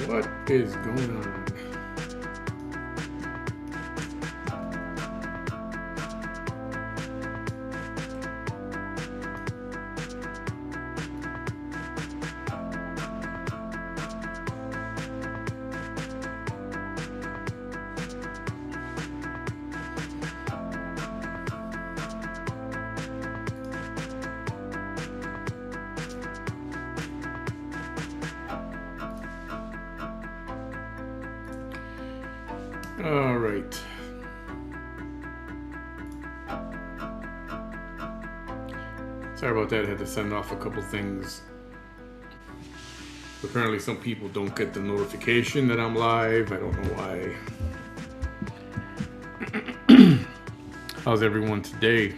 What is going on? All right. Sorry about that. I had to send off a couple things. Apparently some people don't get the notification that I'm live. I don't know why. How's everyone today?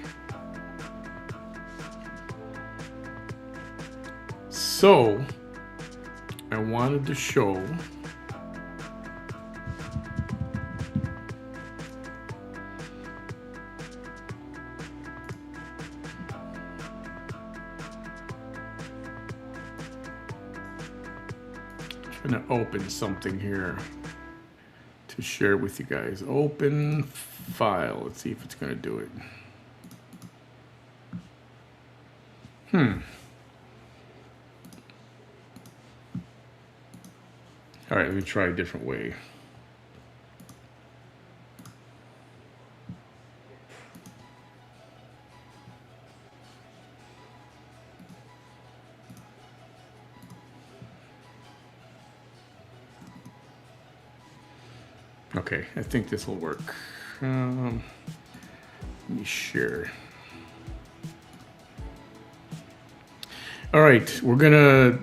So, I wanted to show trying to open something here to share with you guys. Open file. Let's see if it's going to do it. All right, let me try a different way. Okay, I think this will work. Let me share. All right, we're gonna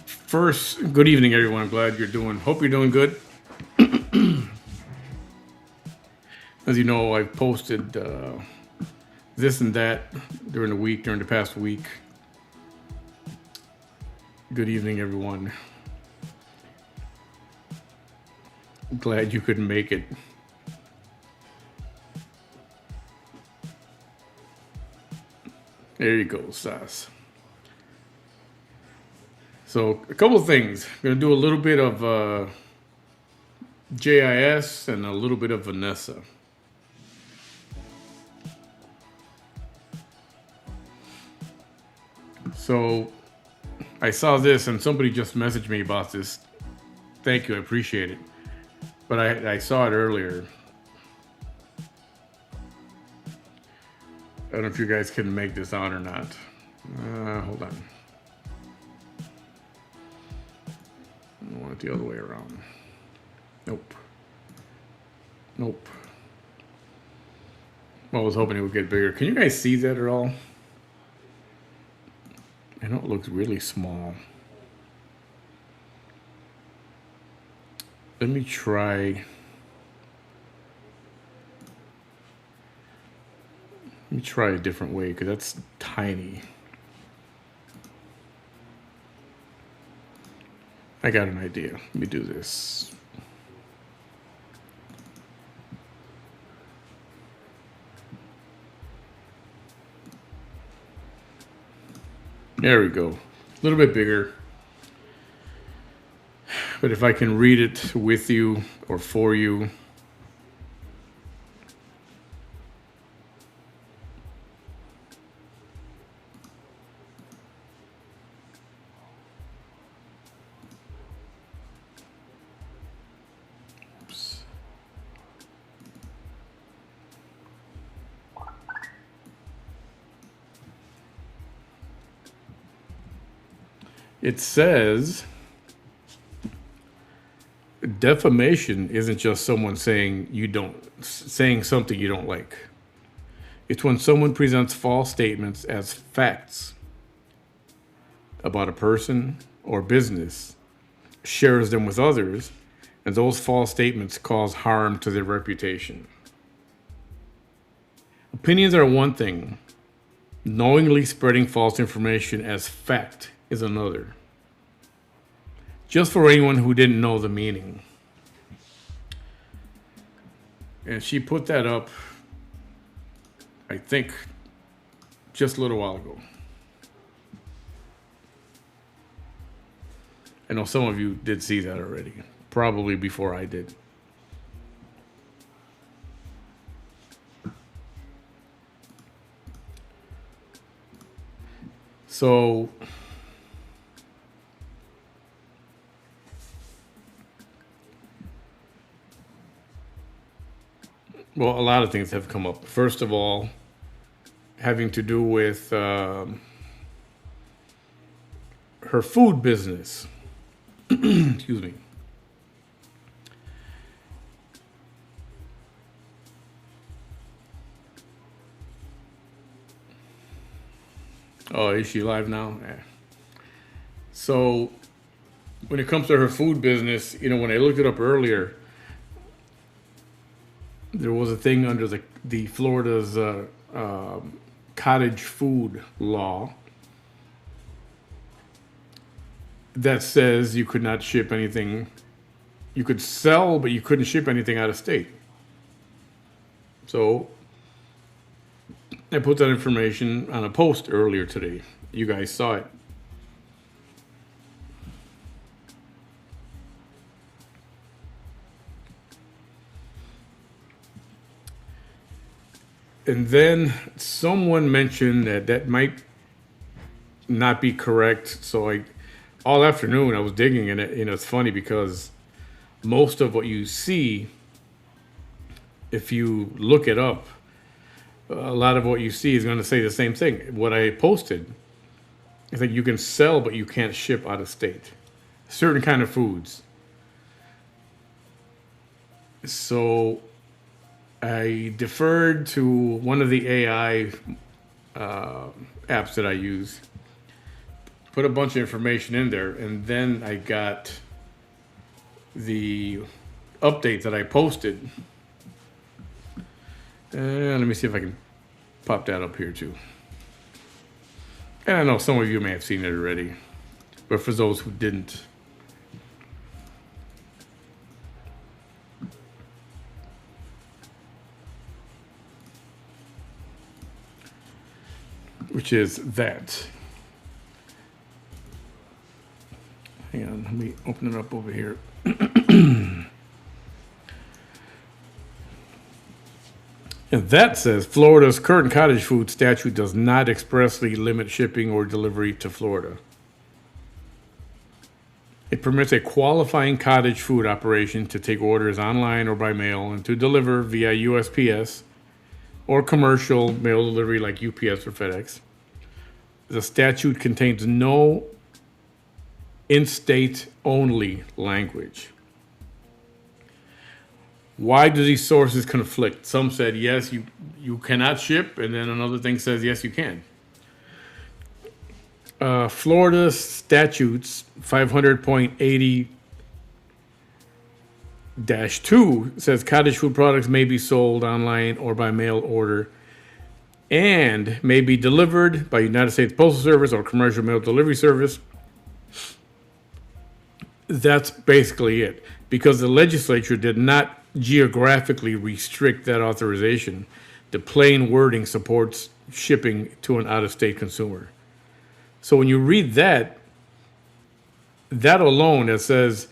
first. Good evening, everyone. I'm glad you're doing. Hope you're doing good. As you know, I've posted this and that during the past week. Good evening, everyone. Glad you couldn't make it. There you go, Sas. So a couple of things. I'm going to do a little bit of JIS and a little bit of Vanessa. So I saw this and somebody just messaged me about this. Thank you, I appreciate it. But I saw it earlier. I don't know if you guys can make this on or not. Hold on. I want it the other way around. Nope. Nope. Well, I was hoping it would get bigger. Can you guys see that at all? I know it looks really small. Let me try. Let me try a different way because that's tiny. I got an idea. Let me do this. There we go. A little bit bigger. But if I can read it with you or for you. Oops. It says defamation isn't just someone saying something you don't like. It's when someone presents false statements as facts about a person or business, shares them with others, and those false statements cause harm to their reputation. Opinions are one thing. Knowingly spreading false information as fact is another. Just for anyone who didn't know the meaning. And she put that up, I think just a little while ago. I know some of you did see that already, probably before I did. So well, a lot of things have come up. First of all, having to do with her food business. Excuse me. Oh, is she live now? Yeah. So, when it comes to her food business, when I looked it up earlier, there was a thing under the Florida's cottage food law that says you could not ship anything. You could sell, but you couldn't ship anything out of state. So I put that information on a post earlier today. You guys saw it. And then someone mentioned that might not be correct. So all afternoon I was digging in it. It's funny because most of what you see, if you look it up, a lot of what you see is going to say the same thing. What I posted is that you can sell, but you can't ship out of state. Certain kind of foods. So I deferred to one of the AI apps that I use, put a bunch of information in there, and then I got the update that I posted. Let me see if I can pop that up here too. And I know some of you may have seen it already, but for those who didn't, which is that. Hang on, let me open it up over here. And that says Florida's current cottage food statute does not expressly limit shipping or delivery to Florida. It permits a qualifying cottage food operation to take orders online or by mail and to deliver via USPS or commercial mail delivery like UPS or FedEx. The statute contains no in-state only language. Why do these sources conflict? Some said, yes, you cannot ship, and then another thing says, yes, you can. Florida statutes 500.80-2 says cottage food products may be sold online or by mail order and may be delivered by United States Postal Service or commercial mail delivery service. That's basically it, because the legislature did not geographically restrict that authorization. The plain wording supports shipping to an out-of-state consumer. So when you read that alone, that says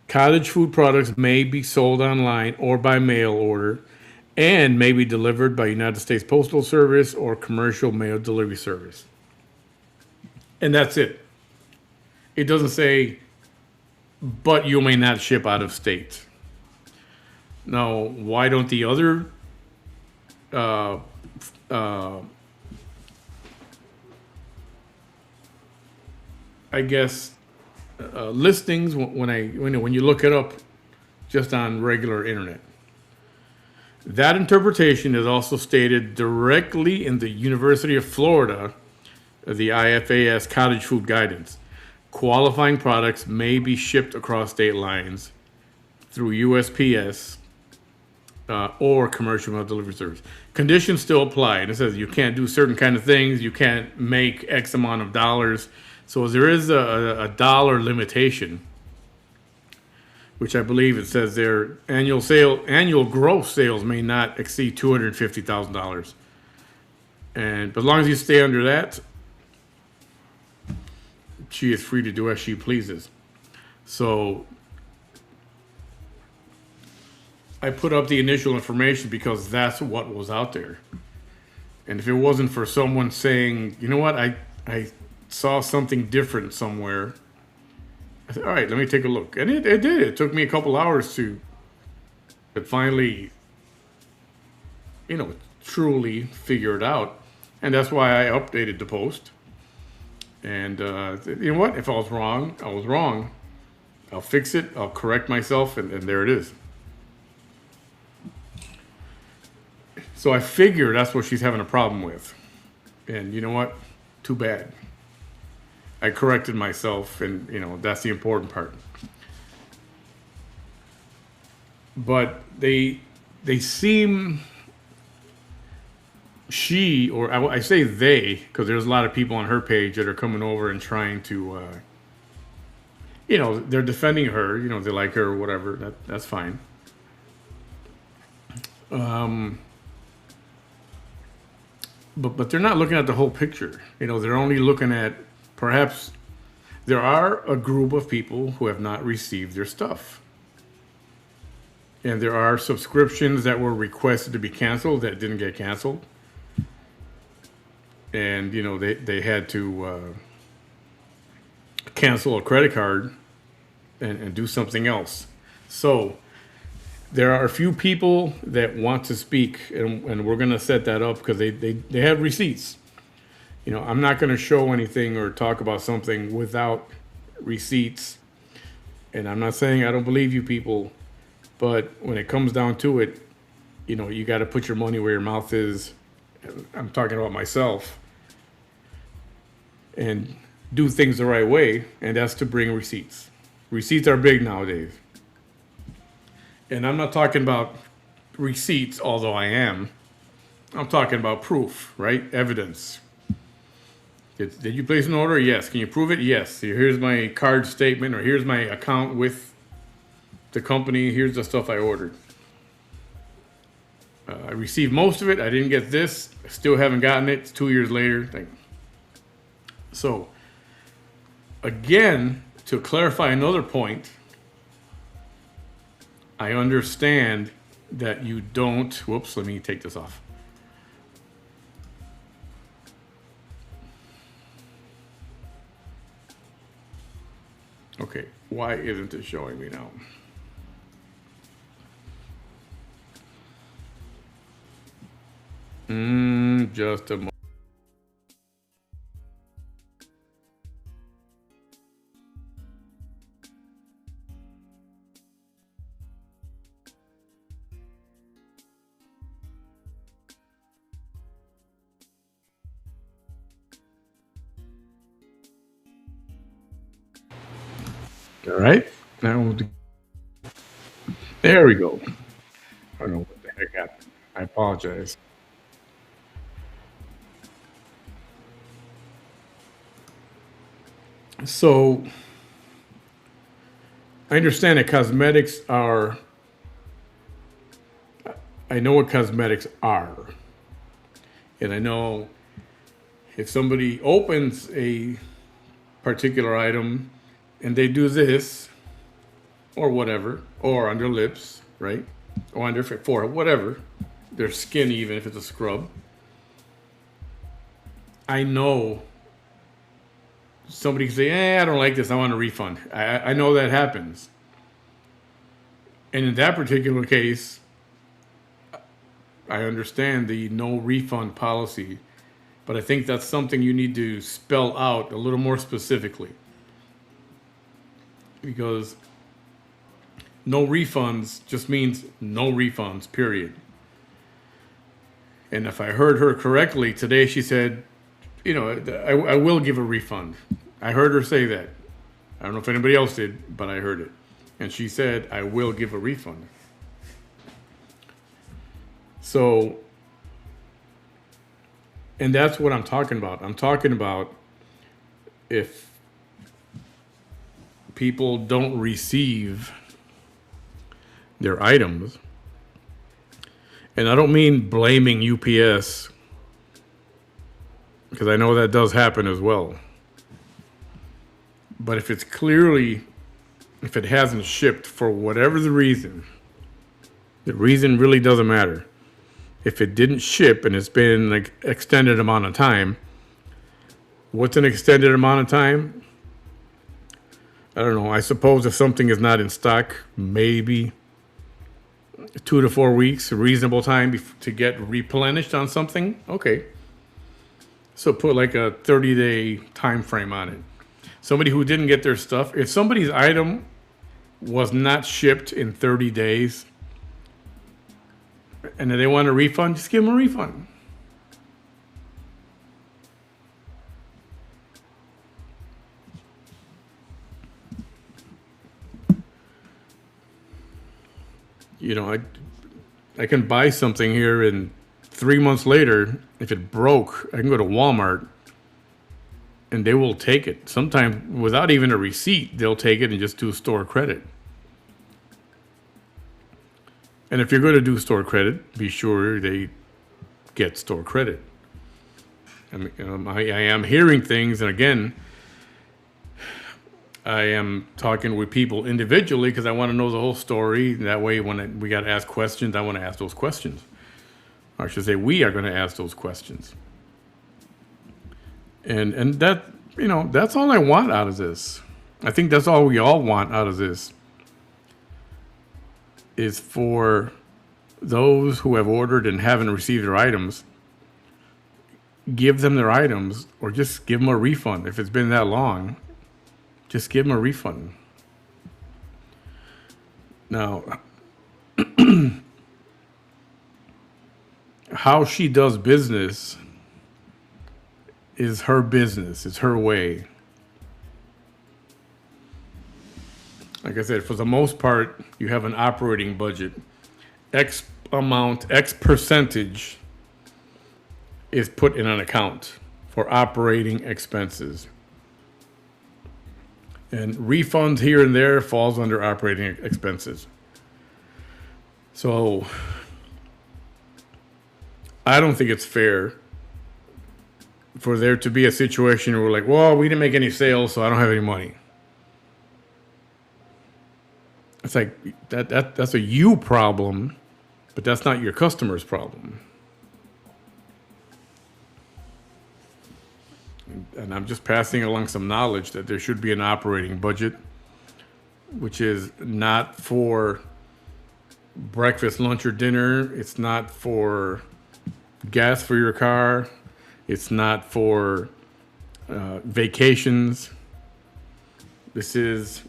cottage food products may be sold online or by mail order and may be delivered by United States Postal Service or commercial mail delivery service. And that's it. It doesn't say, but you may not ship out of state. Now, why don't the other listings when you look it up just on regular internet? That interpretation is also stated directly in the University of Florida, the IFAS cottage food guidance. Qualifying products may be shipped across state lines through USPS or commercial mail delivery service. Conditions still apply, and it says you can't do certain kind of things. You can't make X amount of dollars. So there is a dollar limitation, which I believe it says their annual gross sales may not exceed $250,000. And but as long as you stay under that, she is free to do as she pleases. So I put up the initial information because that's what was out there. And if it wasn't for someone saying, you know what, I saw something different somewhere, I said, all right, let me take a look. And it did. It took me a couple hours to finally, truly figure it out. And that's why I updated the post. And you know what? If I was wrong, I was wrong. I'll fix it. I'll correct myself. And there it is. So I figure that's what she's having a problem with. And you know what? Too bad. I corrected myself, and that's the important part. But they seem, she, or I say they, because there's a lot of people on her page that are coming over and trying to, they're defending her. They like her or whatever. That's fine. But they're not looking at the whole picture. They're only looking at, perhaps there are a group of people who have not received their stuff. And there are subscriptions that were requested to be canceled that didn't get canceled. And, they had to cancel a credit card and do something else. So there are a few people that want to speak, and we're going to set that up because they have receipts. I'm not going to show anything or talk about something without receipts. And I'm not saying I don't believe you people, but when it comes down to it, you got to put your money where your mouth is. I'm talking about myself. And do things the right way, and that's to bring receipts. Receipts are big nowadays. And I'm not talking about receipts, although I am. I'm talking about proof, right? Evidence. Did you place an order? Yes. Can you prove it? Yes. Here's my card statement, or here's my account with the company. Here's the stuff I ordered. I received most of it. I didn't get this. Still haven't gotten it. It's 2 years later. So, again, to clarify another point, I understand that you don't. Whoops, let me take this off. Okay, why isn't it showing me now? Just a moment. All right, now there we go. I don't know what the heck happened. I apologize. So I understand that cosmetics are. I know what cosmetics are, and I know if somebody opens a particular item and they do this or whatever, or on their lips, right, or on their forehead, whatever, their skin, even if it's a scrub. I know somebody can say, I don't like this, I want a refund. I know that happens. And in that particular case, I understand the no refund policy, but I think that's something you need to spell out a little more specifically. Because no refunds just means no refunds, period. And if I heard her correctly, today she said, I will give a refund. I heard her say that. I don't know if anybody else did, but I heard it. And she said, I will give a refund. So, and that's what I'm talking about. I'm talking about if people don't receive their items, and I don't mean blaming UPS because I know that does happen as well. But if it's clearly, if it hasn't shipped for whatever the reason really doesn't matter. If it didn't ship and it's been like extended amount of time, what's an extended amount of time? I don't know. I suppose if something is not in stock, maybe 2 to 4 weeks, a reasonable time to get replenished on something. Okay. So put like a 30-day time frame on it. Somebody who didn't get their stuff, if somebody's item was not shipped in 30 days and they want a refund, just give them a refund. You know, I can buy something here and 3 months later, if it broke, I can go to Walmart and they will take it. Sometimes without even a receipt, they'll take it and just do store credit. And if you're going to do store credit, be sure they get store credit. I mean, I am hearing things, and again, I am talking with people individually because I want to know the whole story. That way, when we got to ask questions, I want to ask those questions. Or I should say, we are going to ask those questions. And that, that's all I want out of this. I think that's all we all want out of this, is for those who have ordered and haven't received their items, give them their items or just give them a refund. If it's been that long, just give them a refund. Now, how she does business is her business. It's her way. Like I said, for the most part, you have an operating budget. X amount, X percentage is put in an account for operating expenses. And refunds here and there falls under operating expenses. So I don't think it's fair for there to be a situation where we're like, well, we didn't make any sales, so I don't have any money. It's like that's a you problem, but that's not your customer's problem. And I'm just passing along some knowledge that there should be an operating budget, which is not for breakfast, lunch, or dinner. It's not for gas for your car. It's not for vacations. This is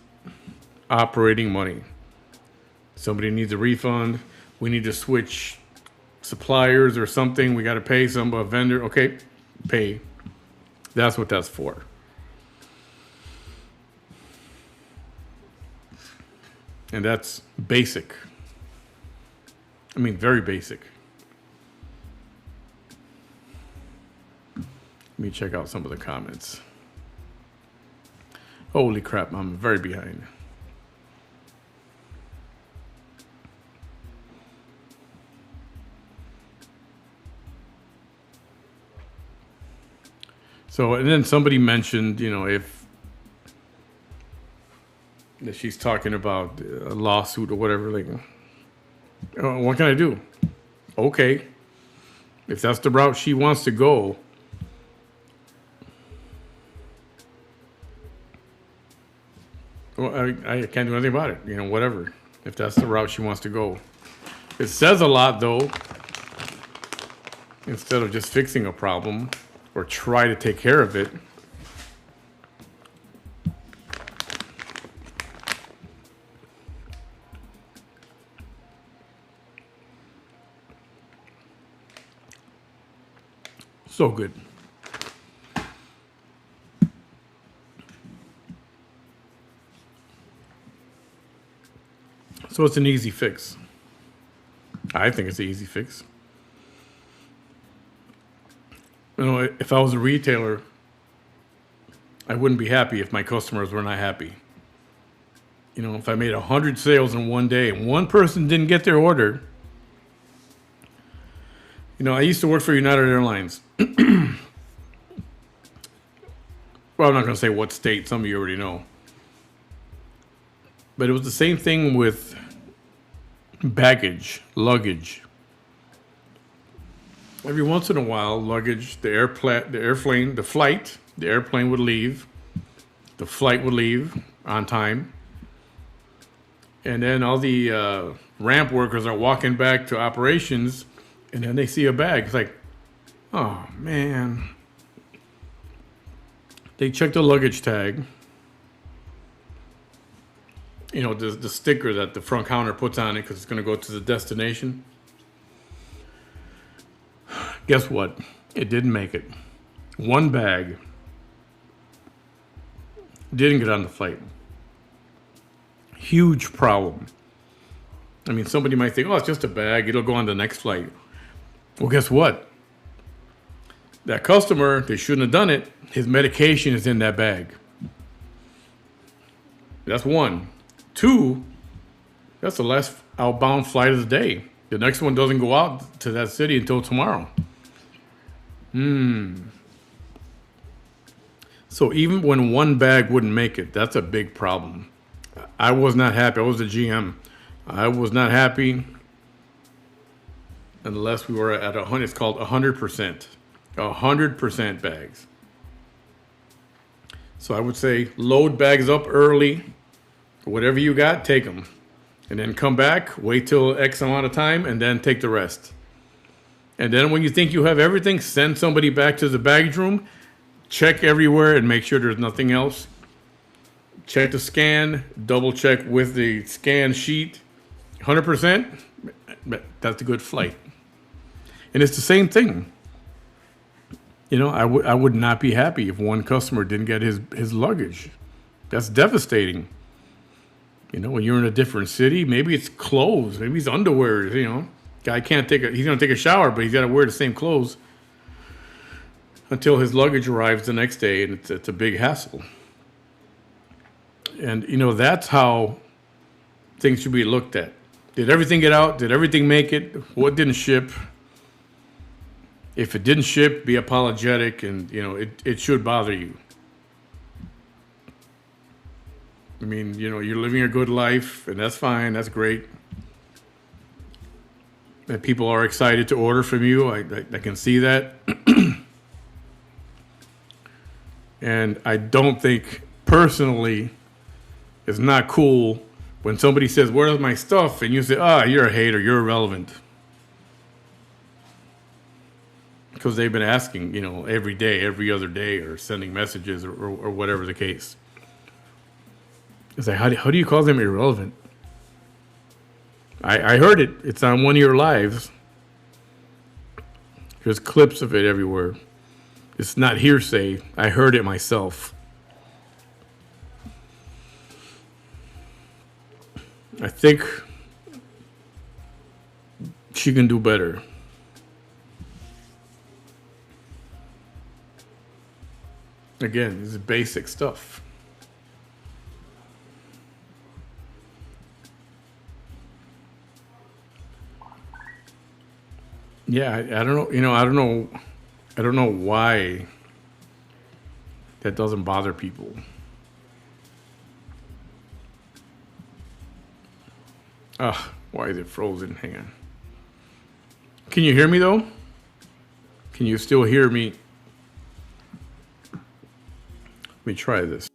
operating money. Somebody needs a refund. We need to switch suppliers or something. We got to pay a vendor. Okay, pay. That's what that's for. And that's basic. I mean, very basic. Let me check out some of the comments. Holy crap, I'm very behind. So, and then somebody mentioned, if that she's talking about a lawsuit or whatever, like, what can I do? Okay. If that's the route she wants to go, well, I can't do anything about it. Whatever. If that's the route she wants to go. It says a lot, though. Instead of just fixing a problem or try to take care of it. So good. So it's an easy fix. I think it's an easy fix. If I was a retailer, I wouldn't be happy if my customers were not happy. If I made 100 sales in one day and one person didn't get their order. I used to work for United Airlines. Well, I'm not going to say what state. Some of you already know. But it was the same thing with baggage, luggage. Every once in a while, luggage, the airplane would leave, the flight would leave on time, and then all the ramp workers are walking back to operations, and then they see a bag. It's like, oh man. They check the luggage tag. You know, the sticker that the front counter puts on it because it's going to go to the destination. Guess what? It didn't make it. One bag didn't get on the flight. Huge problem. I mean, somebody might think, oh, it's just a bag. It'll go on the next flight. Well, guess what? That customer, they shouldn't have done it. His medication is in that bag. That's one. Two, that's the last outbound flight of the day. The next one doesn't go out to that city until tomorrow. So even when one bag wouldn't make it, that's a big problem. I was not happy. I was the GM. I was not happy unless we were at 100. It's called 100%. 100% bags. So I would say load bags up early. Whatever you got, take them. And then come back, wait till X amount of time, and then take the rest. And then when you think you have everything, send somebody back to the baggage room, check everywhere and make sure there's nothing else. Check the scan, double check with the scan sheet. 100%, that's a good flight. And it's the same thing. You know, I would not be happy if one customer didn't get his luggage. That's devastating. You know, when you're in a different city, maybe it's clothes, maybe it's underwear, you know. Guy can't he's going to take a shower, but he's got to wear the same clothes until his luggage arrives the next day, and it's a big hassle. And, you know, that's how things should be looked at. Did everything get out? Did everything make it? What didn't ship? If it didn't ship, be apologetic, and, you know, it should bother you. I mean, you know, you're living a good life, and that's fine. That's great. That people are excited to order from you. I can see that. And I don't think, personally, it's not cool when somebody says, where's my stuff? And you say, you're a hater. You're irrelevant. Because they've been asking, you know, every day, every other day, or sending messages or whatever the case. It's like, how do you call them irrelevant? I heard it. It's on one of your lives. There's clips of it everywhere. It's not hearsay. I heard it myself. I think she can do better. Again, this is basic stuff. Yeah, I don't know. You know, I don't know why that doesn't bother people. Why is it frozen? Hang on. Can you hear me though? Can you still hear me? Let me try this.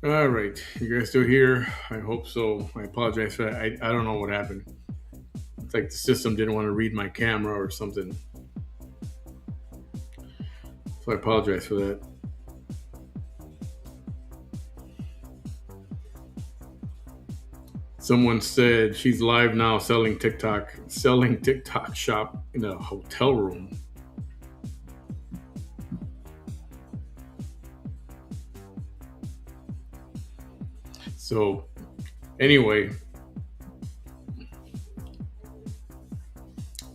All right, you guys still here? I hope so. I apologize for that. I don't know what happened. It's like the system didn't want to read my camera or something. So I apologize for that. Someone said she's live now selling TikTok shop in a hotel room. So anyway,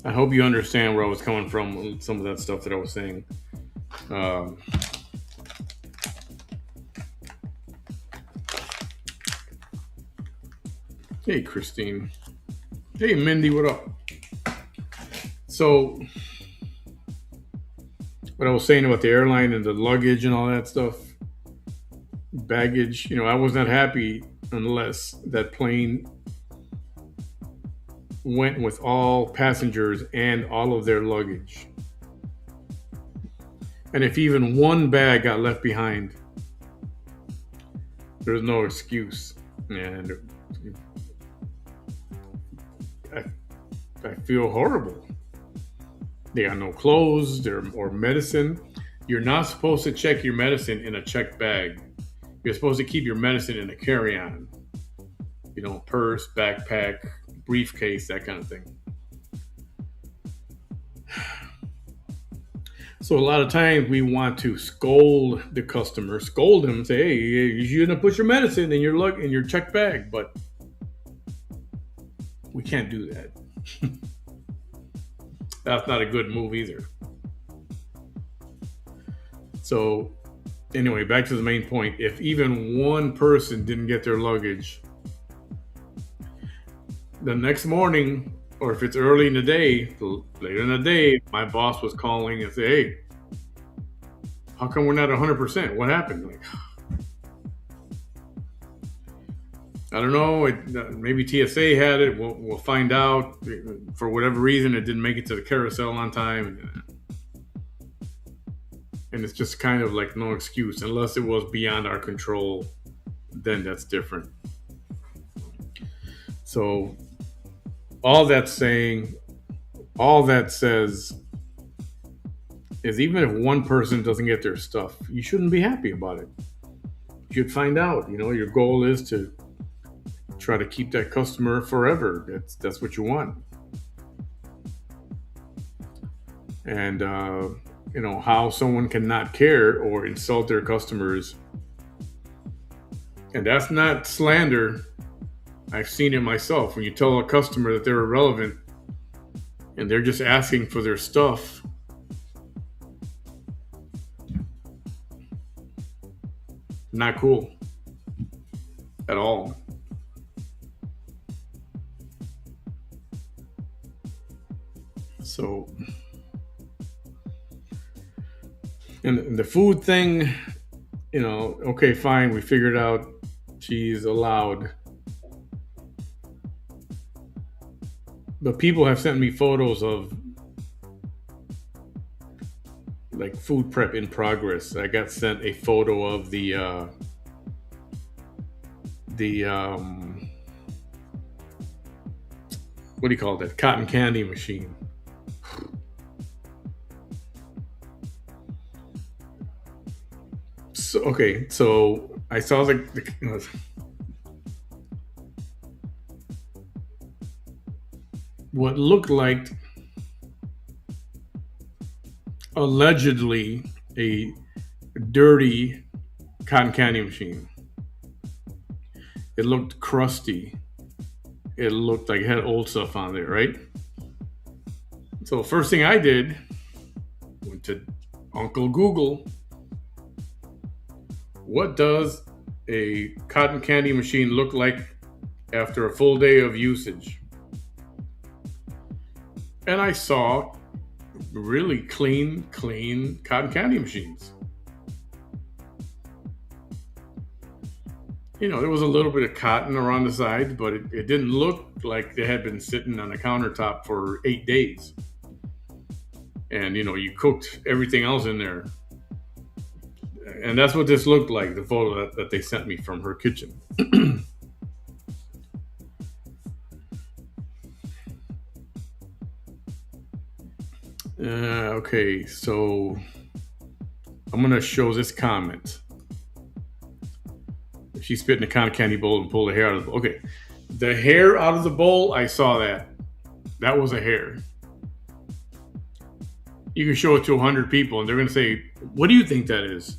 I hope you understand where I was coming from with some of that stuff that I was saying. Um, hey, Christine. Hey, Mindy, what up? So, what I was saying about the airline and the luggage and all that stuff, baggage, I was not happy unless that plane went with all passengers and all of their luggage. And if even one bag got left behind, there's no excuse. And I, I feel horrible. They got no clothes or medicine. You're not supposed to check your medicine in a checked bag. You're supposed to keep your medicine in a carry-on. Purse, backpack, briefcase, that kind of thing. So a lot of times we want to scold the customer, scold them, say, "Hey, you shouldn't put your medicine in your checked bag," but we can't do that. That's not a good move either. So anyway, back to the main point. If even one person didn't get their luggage, the next morning, or if it's early in the day, later in the day, my boss was calling and say, "Hey, how come we're not 100%? What happened?" Like, I don't know. Maybe TSA had it. We'll find out. For whatever reason, it didn't make it to the carousel on time. And it's just kind of like no excuse. Unless it was beyond our control, then that's different. So all that says is even if one person doesn't get their stuff, you shouldn't be happy about it. You should find out. Your goal is to try to keep that customer forever. That's what you want. And how someone can not care or insult their customers, and that's not slander. I've seen it myself. When you tell a customer that they're irrelevant and they're just asking for their stuff, not cool at all. So, and the food thing, okay, fine, we figured out she's allowed. But people have sent me photos of like food prep in progress. I got sent a photo of the what do you call that? Cotton candy machine. So okay, so I saw what looked like allegedly a dirty cotton candy machine. It looked crusty. It looked like it had old stuff on there, right? So first thing I did, went to Uncle Google. What does a cotton candy machine look like after a full day of usage? And I saw really clean cotton candy machines. There was a little bit of cotton around the sides, but it didn't look like they had been sitting on the countertop for 8 days. And you cooked everything else in there, and that's what this looked like. The photo that they sent me from her kitchen. Okay, so I'm gonna show this comment. She spit in a cotton candy bowl and pulled the hair out of the bowl. Okay, the hair out of the bowl. I saw that. That was a hair. You can show it to 100 people, and they're gonna say, "What do you think that is?"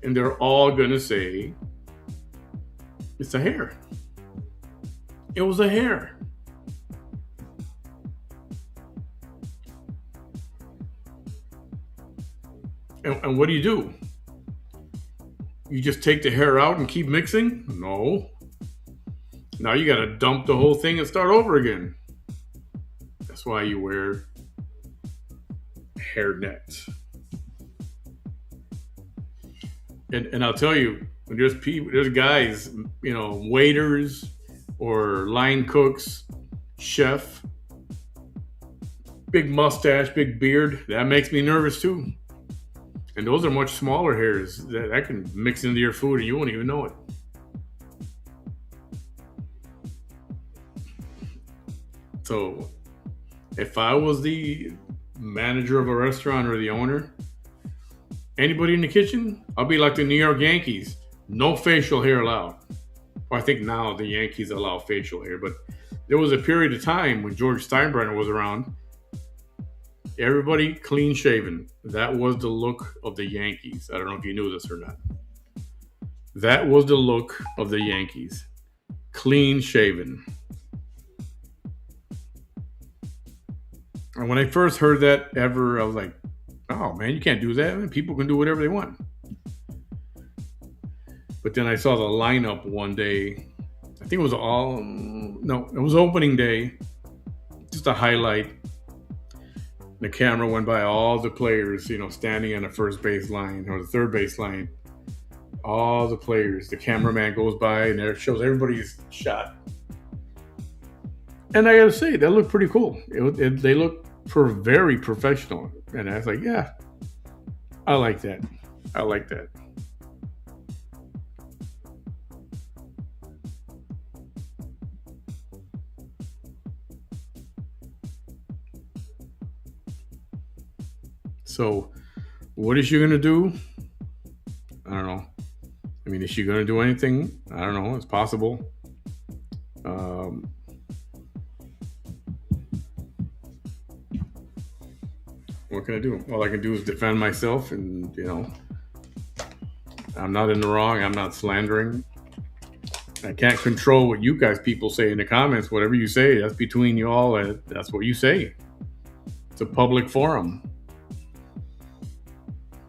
And they're all gonna say, "It's a hair. It was a hair." And what do? You just take the hair out and keep mixing? No. Now you got to dump the whole thing and start over again. That's why you wear hair nets. And I'll tell you, when there's guys, waiters or line cooks, chef, big mustache, big beard. That makes me nervous too. And those are much smaller hairs that can mix into your food and you won't even know it. So if I was the manager of a restaurant or the owner, anybody in the kitchen, I'll be like the New York Yankees. No facial hair allowed. Well, I think now the Yankees allow facial hair, but there was a period of time when George Steinbrenner was around. Everybody clean shaven. That was the look of the Yankees. I don't know if you knew this or not. That was the look of the Yankees. Clean shaven. And when I first heard that ever, I was like, oh man, you can't do that. I mean, people can do whatever they want. But then I saw the lineup one day. I think it was it was opening day. Just a highlight. The camera went by all the players, standing on the first base line or the third base line. All the players. The cameraman goes by and there shows everybody's shot. And I got to say, that looked pretty cool. They look very professional. And I was like, yeah, I like that. I like that. So, what is she going to do? I don't know. I mean, is she going to do anything? I don't know. It's possible. What can I do? All I can do is defend myself, and I'm not in the wrong. I'm not slandering. I can't control what you guys people say in the comments. Whatever you say, that's between you all. That's what you say. It's a public forum,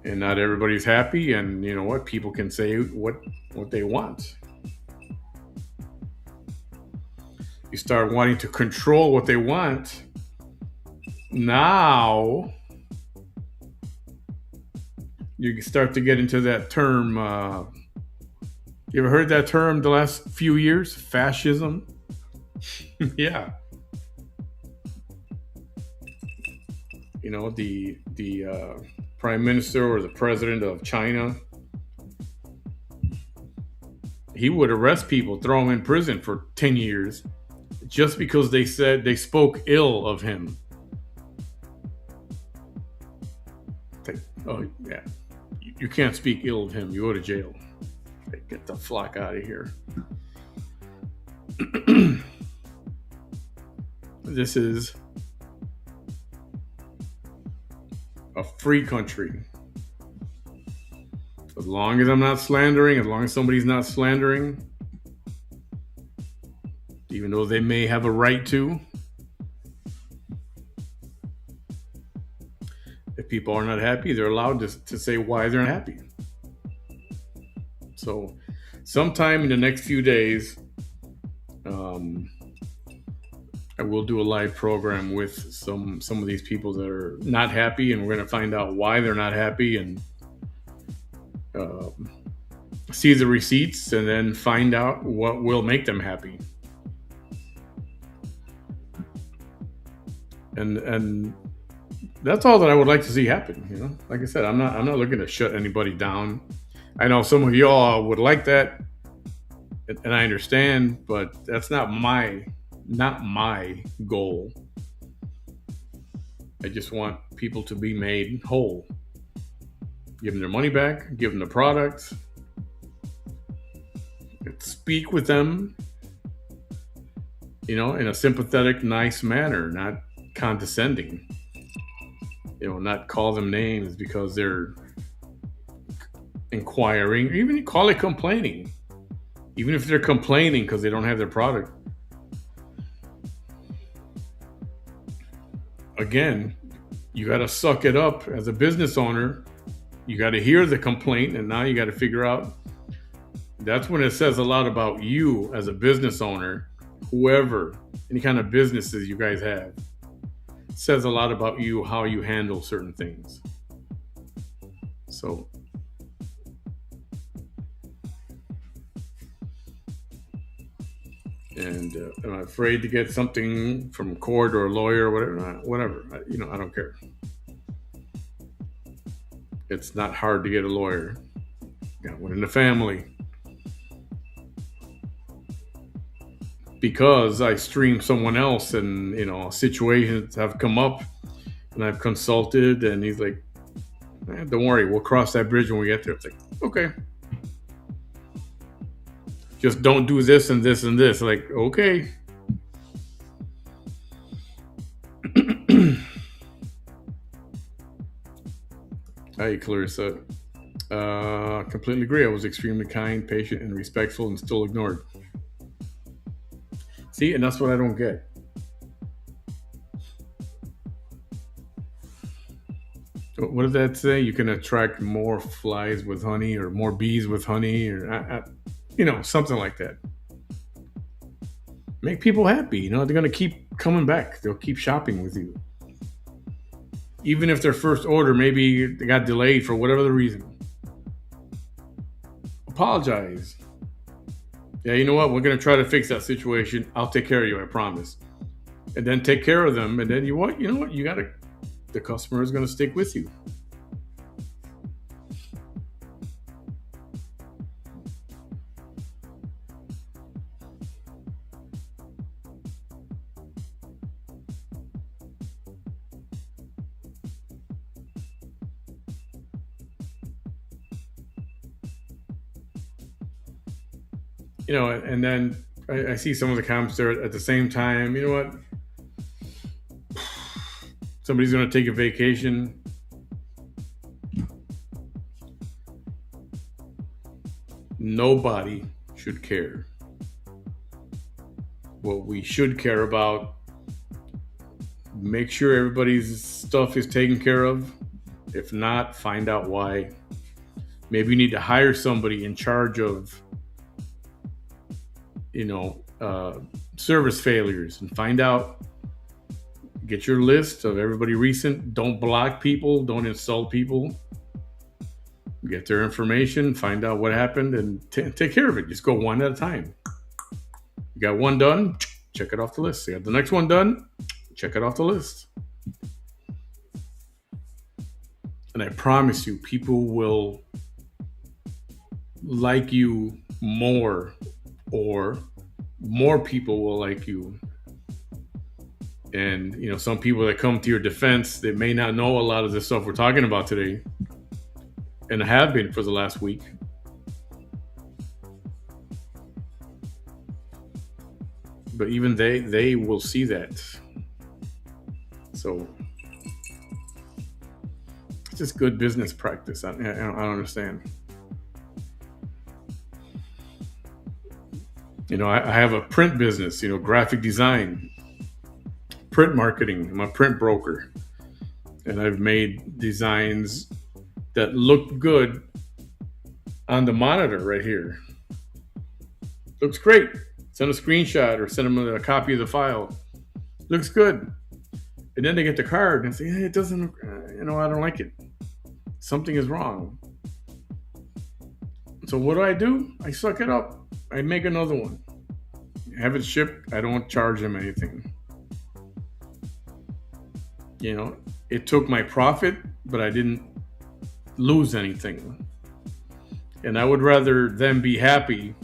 and not everybody's happy. And you know what? People can say what they want. You start wanting to control what they want. Now you start to get into that term. You ever heard that term the last few years? Fascism. Yeah. The prime minister or the president of China, he would arrest people, throw them in prison for 10 years just because they said they spoke ill of him. Like, oh, yeah. You can't speak ill of him. You go to jail. Like, get the flock out of here. This is a free country. As long as I'm not slandering, as long as somebody's not slandering, even though they may have a right to, if people are not happy, they're allowed to say why they're not happy. So, sometime in the next few days, I will do a live program with some of these people that are not happy, and we're going to find out why they're not happy, and see the receipts, and then find out what will make them happy. And that's all that I would like to see happen. Like I said, I'm not looking to shut anybody down. I know some of y'all would like that, and I understand, but that's not my goal. I just want people to be made whole. Give them their money back, give them the product, speak with them, in a sympathetic, nice manner, not condescending. Not call them names because they're inquiring, or even call it complaining. Even if they're complaining because they don't have their product. Again, you got to suck it up as a business owner. You got to hear the complaint, and now you got to figure out. That's when it says a lot about you as a business owner, whoever, any kind of businesses you guys have. It says a lot about you, how you handle certain things. So, and am I afraid to get something from court or a lawyer or whatever? Whatever. I don't care. It's not hard to get a lawyer. Got one in the family. Because I stream someone else, and situations have come up, and I've consulted, and he's like, don't worry, we'll cross that bridge when we get there. It's like, okay, just don't do this and this and this. Like, okay. Hi, Clarissa. Completely agree. I was extremely kind, patient, and respectful, and still ignored. See, and that's what I don't get. What did that say? You can attract more flies with honey, or more bees with honey, or something like that. Make people happy. They're going to keep coming back. They'll keep shopping with you, even if their first order maybe they got delayed for whatever the reason. Apologize. Yeah, you know what? We're going to try to fix that situation. I'll take care of you, I promise. And then take care of them. And then you know what? The customer is going to stick with you. And then I see some of the comments there at the same time. You know what? Somebody's going to take a vacation. Nobody should care. What we should care about, make sure everybody's stuff is taken care of. If not, find out why. Maybe you need to hire somebody in charge of, service failures, and find out. Get your list of everybody recent. Don't block people. Don't insult people. Get their information. Find out what happened, and take care of it. Just go one at a time. You got one done, check it off the list. You got the next one done, check it off the list. And I promise you, people will like you more, or more people will like you. And some people that come to your defense, they may not know a lot of the stuff we're talking about today, and have been for the last week. But even they will see that. So it's just good business practice. I don't understand. I have a print business, graphic design, print marketing. I'm a print broker, and I've made designs that look good on the monitor right here. Looks great. Send a screenshot or send them a copy of the file. Looks good. And then they get the card and say, hey, it doesn't, I don't like it. Something is wrong. So what do? I suck it up. I make another one, have it shipped. I don't charge them anything. You know, it took my profit, but I didn't lose anything. And I would rather them be happy,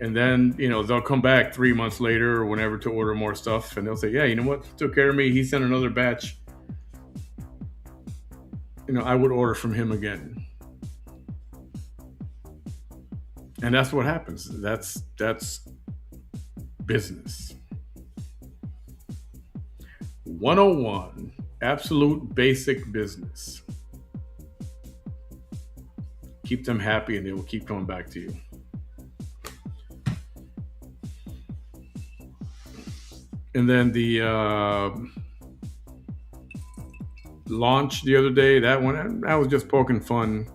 and then they'll come back 3 months later or whenever to order more stuff, and they'll say, "Yeah, you know what? He took care of me. He sent another batch. I would order from him again." And that's what happens. That's business. 101, absolute basic business. Keep them happy, and they will keep coming back to you. And then the launch the other day, that one, I was just poking fun.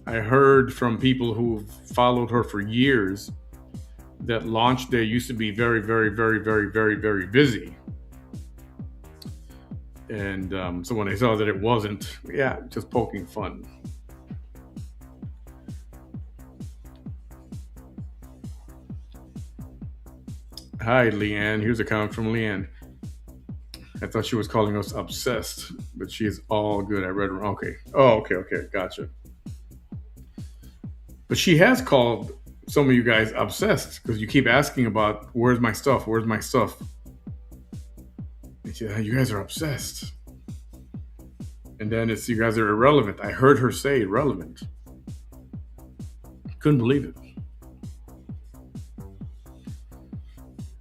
I heard from people who've followed her for years that launch day used to be very, very, very, very, very, very busy. And so when I saw that it wasn't, yeah, just poking fun. Hi, Leanne. Here's a comment from Leanne. I thought she was calling us obsessed, but she's all good. I read her. Okay. Oh, okay, okay. Gotcha. But she has called some of you guys obsessed because you keep asking about where's my stuff? Where's my stuff? And she, you guys are obsessed. And then it's you guys are irrelevant. I heard her say irrelevant. Couldn't believe it.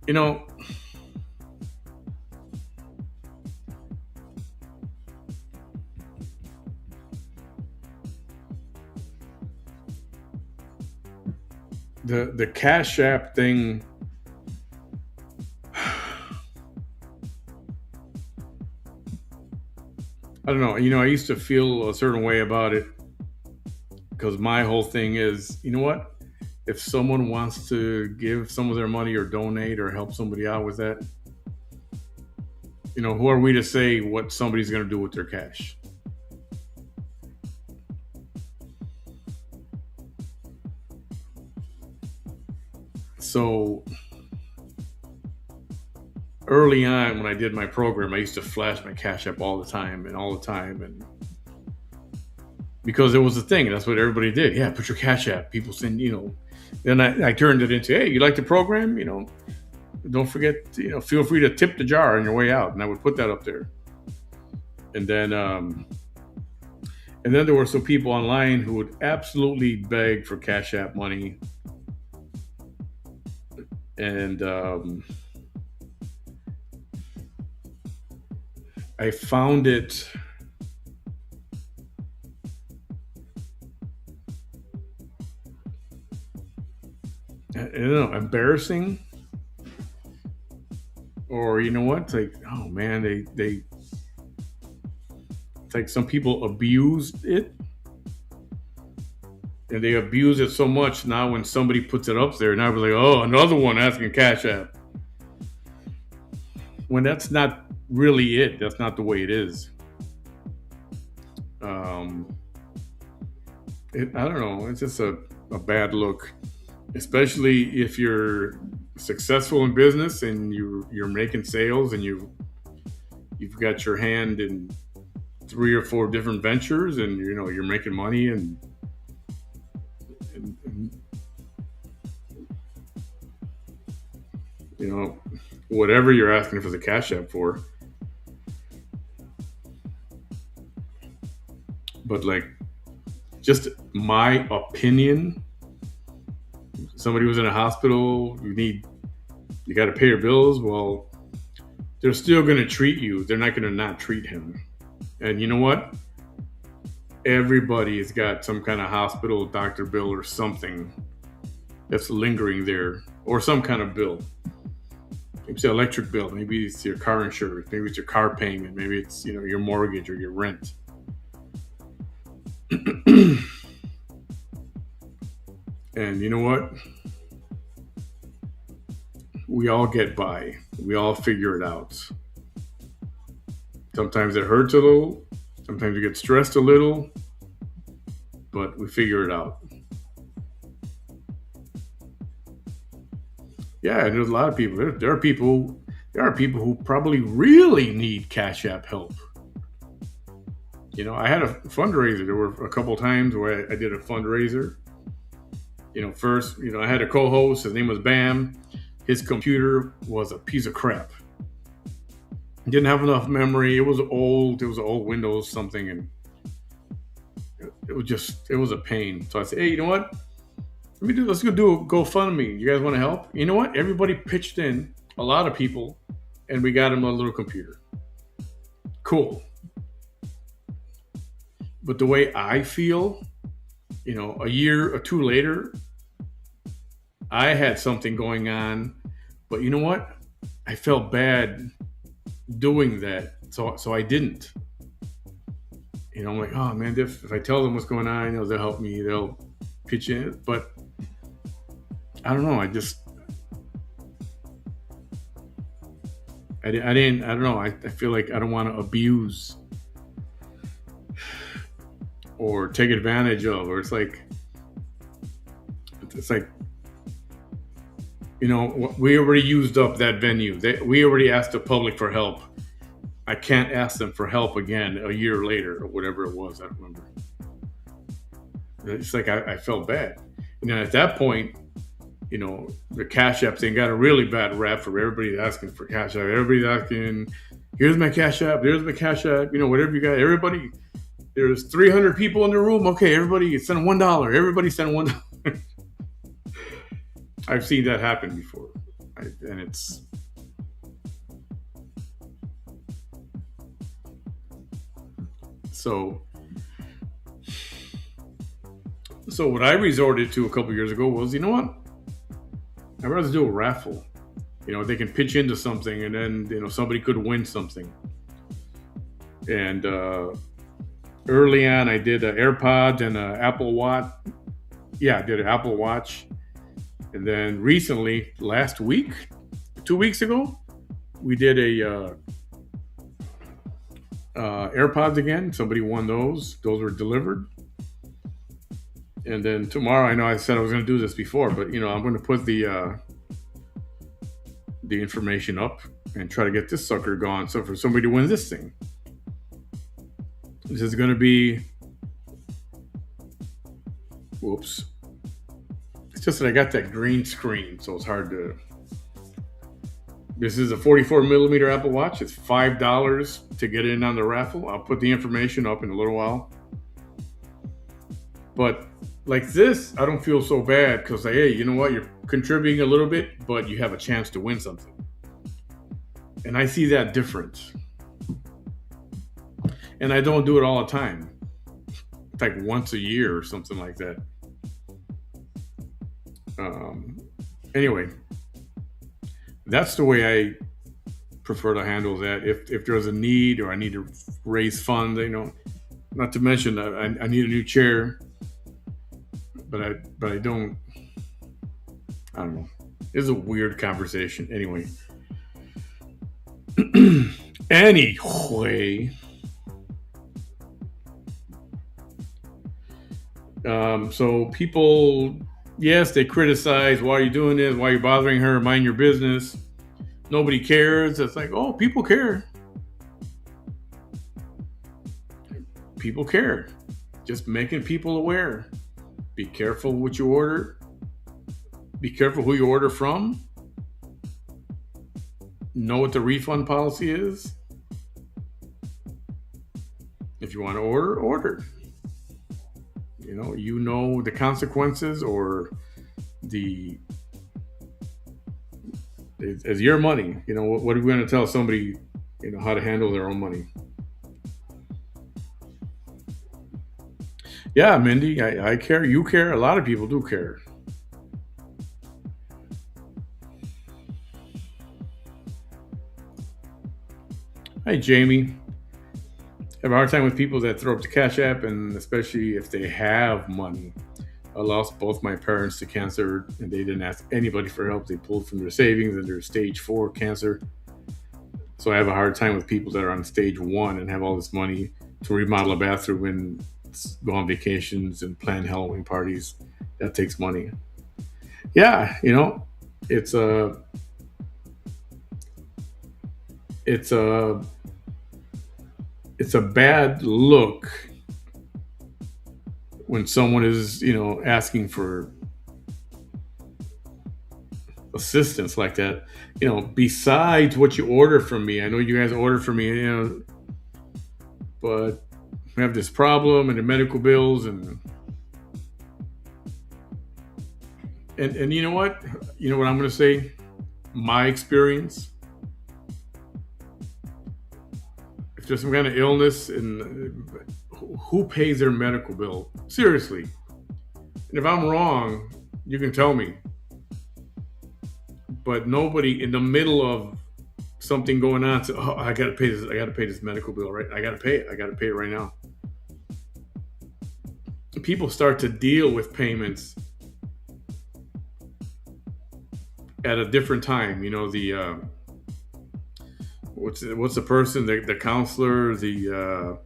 You know, the Cash App thing. I don't know. I used to feel a certain way about it because my whole thing is, you know what? If someone wants to give some of their money or donate or help somebody out with that, who are we to say what somebody's going to do with their cash? So early on when I did my program, I used to flash my Cash App all the time and all the time, and because it was a thing, and that's what everybody did. Yeah, put your Cash App. People send, Then I turned it into, hey, you like the program? Don't forget, feel free to tip the jar on your way out, and I would put that up there. And then there were some people online who would absolutely beg for Cash App money, and I found it. I don't know, embarrassing, or you know what? It's like, oh man, they it's like some people abused it, and they abuse it so much now when somebody puts it up there, now we're like, oh, another one asking Cash App. When that's not really it. That's not the way it is. Um, I don't know. It's just a bad look, especially if you're successful in business and you're making sales and you've got your hand in 3 or 4 different ventures, and you're making money, and whatever you're asking for the Cash App for. But like, just my opinion, somebody was in a hospital, you got to pay your bills. Well, they're still going to treat you. They're not going to not treat him. And you know what? Everybody's got some kind of hospital doctor bill or something that's lingering there, or some kind of bill. Maybe it's the electric bill. Maybe it's your car insurance. Maybe it's your car payment. Maybe it's your mortgage or your rent. And you know what? We all get by. We all figure it out. Sometimes it hurts a little. Sometimes we get stressed a little, but we figure it out. Yeah, and there's a lot of people. There are people who probably really need Cash App help. I had a fundraiser. There were a couple times where I did a fundraiser. First, I had a co-host. His name was Bam. His computer was a piece of crap. Didn't have enough memory. It was old. It was old Windows something, and it was a pain. So I said, hey, you know what? Let's go do a GoFundMe. You guys want to help? You know what? Everybody pitched in, a lot of people, and we got him a little computer. Cool. But the way I feel, a year or two later, I had something going on, but you know what? I felt bad doing that, so I didn't. I'm like, oh man, if I tell them what's going on, they'll help me. They'll pitch in. But I don't know. I didn't. I don't know. I feel like I don't want to abuse or take advantage of, or it's like we already used up that venue. We already asked the public for help. I can't ask them for help again a year later or whatever it was. I don't remember. It's like I felt bad. At that point, the Cash App thing got a really bad rap for everybody asking for Cash App. Everybody's asking, here's my Cash App, there's my Cash App, whatever you got. Everybody, there's 300 people in the room. Okay, everybody send $1. Everybody send $1. I've seen that happen before. And it's. So what I resorted to a couple years ago was, you know what? I'd rather do a raffle. They can pitch into something, and then somebody could win something. And early on, I did an AirPod and an Apple Watch. Yeah, I did an Apple Watch. And then recently, last week, 2 weeks ago, we did a AirPods again. Somebody won those. Those were delivered. And then tomorrow, I know I said I was going to do this before, but I'm going to put the information up and try to get this sucker gone. So for somebody to win this thing, this is going to be. Whoops. It's just that I got that green screen, so it's hard to. This is a 44 millimeter Apple Watch. It's $5 to get in on the raffle. I'll put the information up in a little while. But like this, I don't feel so bad because, hey, you know what? You're contributing a little bit, but you have a chance to win something. And I see that difference. And I don't do it all the time. It's like once a year or something like that. Anyway, that's the way I prefer to handle that. If there's a need or I need to raise funds, not to mention I need a new chair, but I don't. I don't know. It's a weird conversation. Anyway. Anyway. So people, yes, they criticize. Why are you doing this? Why are you bothering her? Mind your business. Nobody cares. It's like, oh, people care. People care. Just making people aware. Be careful what you order. Be careful who you order from. Know what the refund policy is. If you want to order. You know the consequences or it's your money. What are we going to tell somebody, how to handle their own money? Yeah, Mindy, I care. You care. A lot of people do care. Hey, Jamie. I have a hard time with people that throw up the Cash App, and especially if they have money. I lost both my parents to cancer, and they didn't ask anybody for help. They pulled from their savings, and they're stage 4 cancer. So I have a hard time with people that are on stage 1 and have all this money to remodel a bathroom and go on vacations and plan Halloween parties. That takes money. Yeah, It's a it's a it's a bad look when someone is, asking for assistance like that. Besides what you order from me, I know you guys order from me, but we have this problem and the medical bills and you know what I'm going to say. My experience: if there's some kind of illness, and who pays their medical bill? Seriously. And if I'm wrong, you can tell me. But nobody in the middle of something going on says, "Oh, I got to pay this. I got to pay this medical bill, right? I got to pay it. I got to pay it right now." People start to deal with payments at a different time. The what's the person, the counselor, the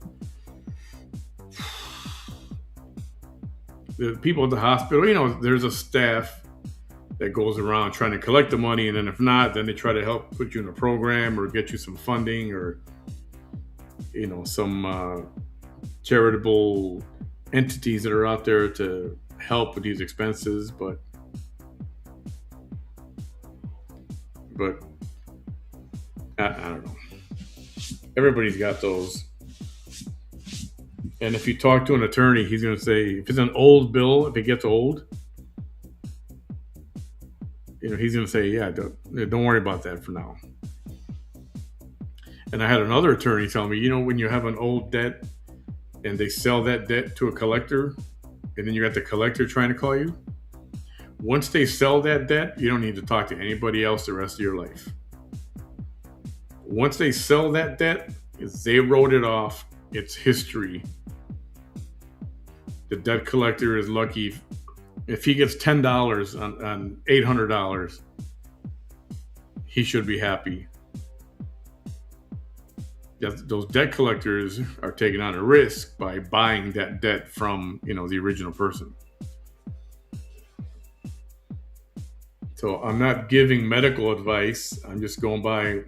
people at the hospital. There's a staff that goes around trying to collect the money, and then if not, then they try to help put you in a program or get you some funding, or some charitable entities that are out there to help with these expenses. But I don't know. Everybody's got those. And if you talk to an attorney, he's going to say, if it's an old bill, if it gets old, he's going to say, yeah, don't worry about that for now. And I had another attorney tell me, when you have an old debt and they sell that debt to a collector, and then you got the collector trying to call you, once they sell that debt, you don't need to talk to anybody else the rest of your life. Once they sell that debt, they wrote it off. It's history. The debt collector is lucky if he gets $10 on $800. He should be happy. Those debt collectors are taking on a risk by buying that debt from the original person. So I'm not giving medical advice. I'm just going by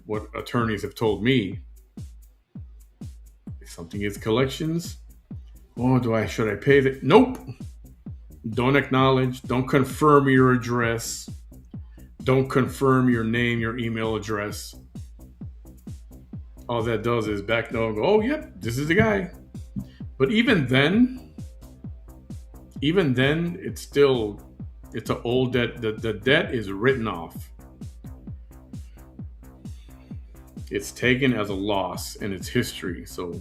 what attorneys have told me. If something is collections, should I pay that? Nope. Don't acknowledge. Don't confirm your address. Don't confirm your name, your email address. All that does is back no and go, oh, yep, this is the guy. But even then, it's an old debt. The debt is written off. It's taken as a loss and it's history. So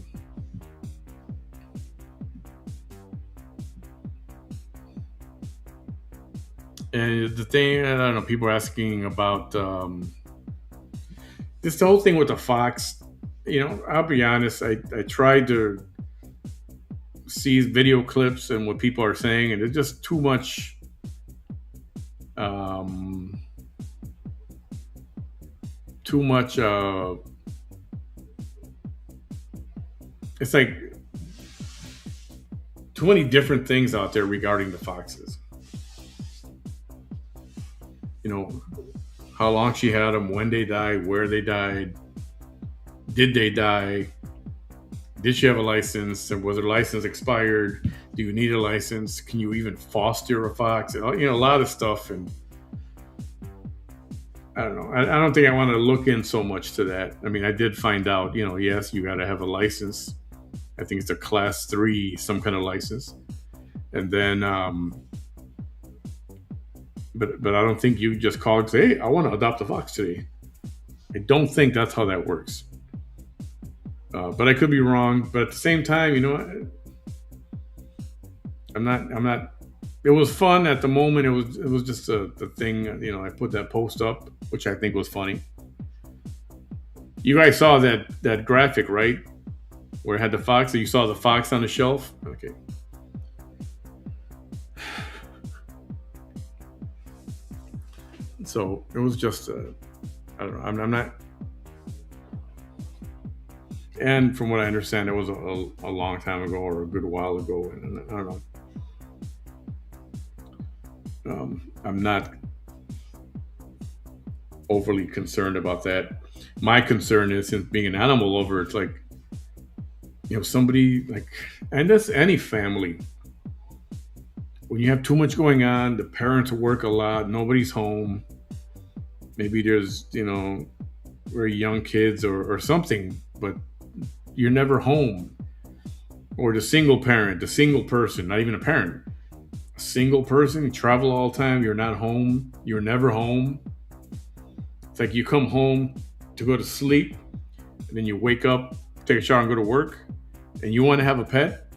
and the thing, I don't know, people are asking about this whole thing with the Fox. I'll be honest, I tried to see video clips and what people are saying, and it's just too much too much it's like too many different things out there regarding the Foxes. How long she had them, when they died, where they died, did they die, did she have a license, and was her license expired, do you need a license, can you even foster a fox, and a lot of stuff. And I don't know, I don't think I want to look in so much to that. I mean, I did find out, yes, you got to have a license. I think it's a class 3 some kind of license. And then but I don't think you just call and say, hey, I want to adopt a fox today. I don't think that's how that works. But I could be wrong. But at the same time, I'm not. It was fun at the moment. It was just the thing. I put that post up, which I think was funny. You guys saw that graphic, right? Where it had the fox. So you saw the fox on the shelf. Okay. So it was just, I don't know. I'm not. And from what I understand, it was a long time ago or a good while ago. And I don't know. I'm not overly concerned about that. My concern is, since being an animal lover, it's like, somebody like, and that's any family. When you have too much going on, the parents work a lot, nobody's home. Maybe there's very young kids or something, but you're never home. Or the single parent, the single person, not even a parent, a single person, you travel all the time, you're not home, you're never home. It's like you come home to go to sleep, and then you wake up, take a shower, and go to work, and you want to have a pet,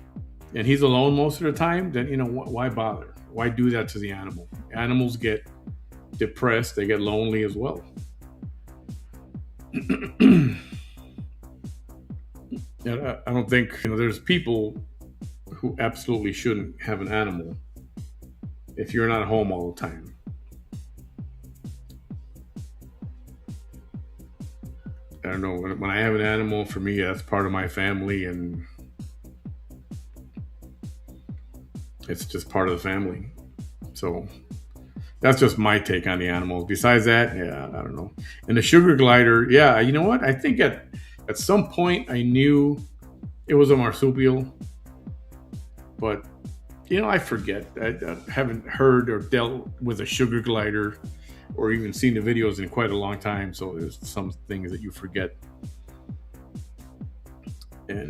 and he's alone most of the time. Then why bother? Why do that to the animal? Animals get depressed, they get lonely as well. And I don't think there's people who absolutely shouldn't have an animal if you're not home all the time. I don't know. When I have an animal, for me, that's part of my family, and it's just part of the family. So that's just my take on the animals. Besides that, yeah, I don't know. And the sugar glider, yeah, you know what? I think at some point I knew it was a marsupial, but I forget. I haven't heard or dealt with a sugar glider or even seen the videos in quite a long time. So there's some things that you forget.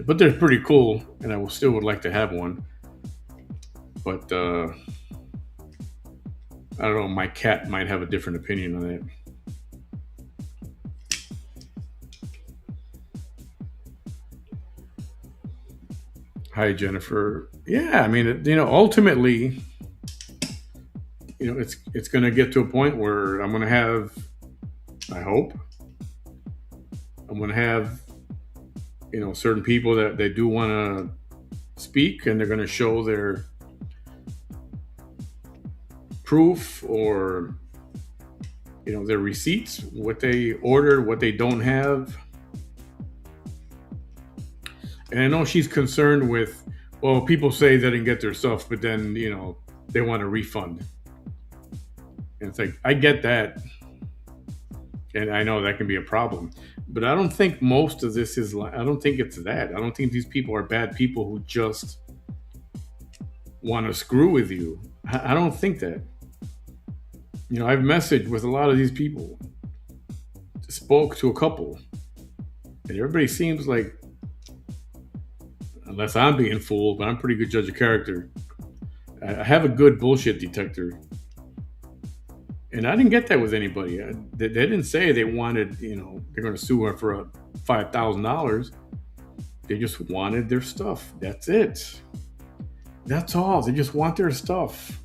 But they're pretty cool, and I still would like to have one. But I don't know. My cat might have a different opinion on it. Hi, Jennifer. Yeah, I mean, ultimately, it's going to get to a point where I'm going to have. I hope I'm going to have certain people that they do want to speak, and they're going to show their proof or their receipts, what they ordered, what they don't have. And I know she's concerned with, well, people say they didn't get their stuff, but then they want a refund. And it's like, I get that, and I know that can be a problem, but I don't think most of this is. I don't think it's that. I don't think these people are bad people who just want to screw with you. I don't think that. I've messaged with a lot of these people, spoke to a couple, and everybody seems like, unless I'm being fooled, but I'm a pretty good judge of character. I have a good bullshit detector, and I didn't get that with anybody. They didn't say they wanted, they're going to sue her for $5,000. They just wanted their stuff. That's it. That's all. They just want their stuff.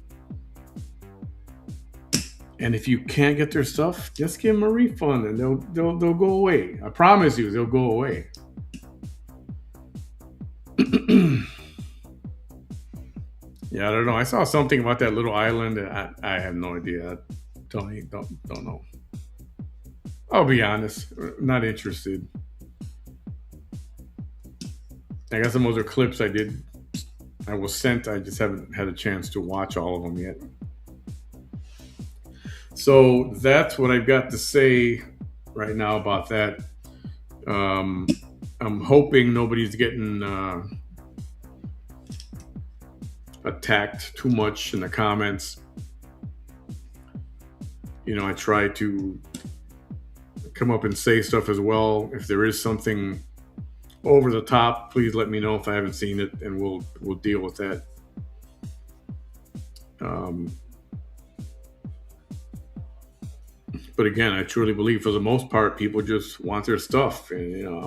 And if you can't get their stuff, just give them a refund, and they'll go away. I promise you, they'll go away. Yeah, I don't know. I saw something about that little island, and I have no idea. Don't know. I'll be honest, not interested. I got some other clips I was sent. I just haven't had a chance to watch all of them yet. So that's what I've got to say right now about that. Um, I'm hoping nobody's getting attacked too much in the comments. I try to come up and say stuff as well. If there is something over the top, please let me know if I haven't seen it, and we'll deal with that. But again, I truly believe for the most part, people just want their stuff, and I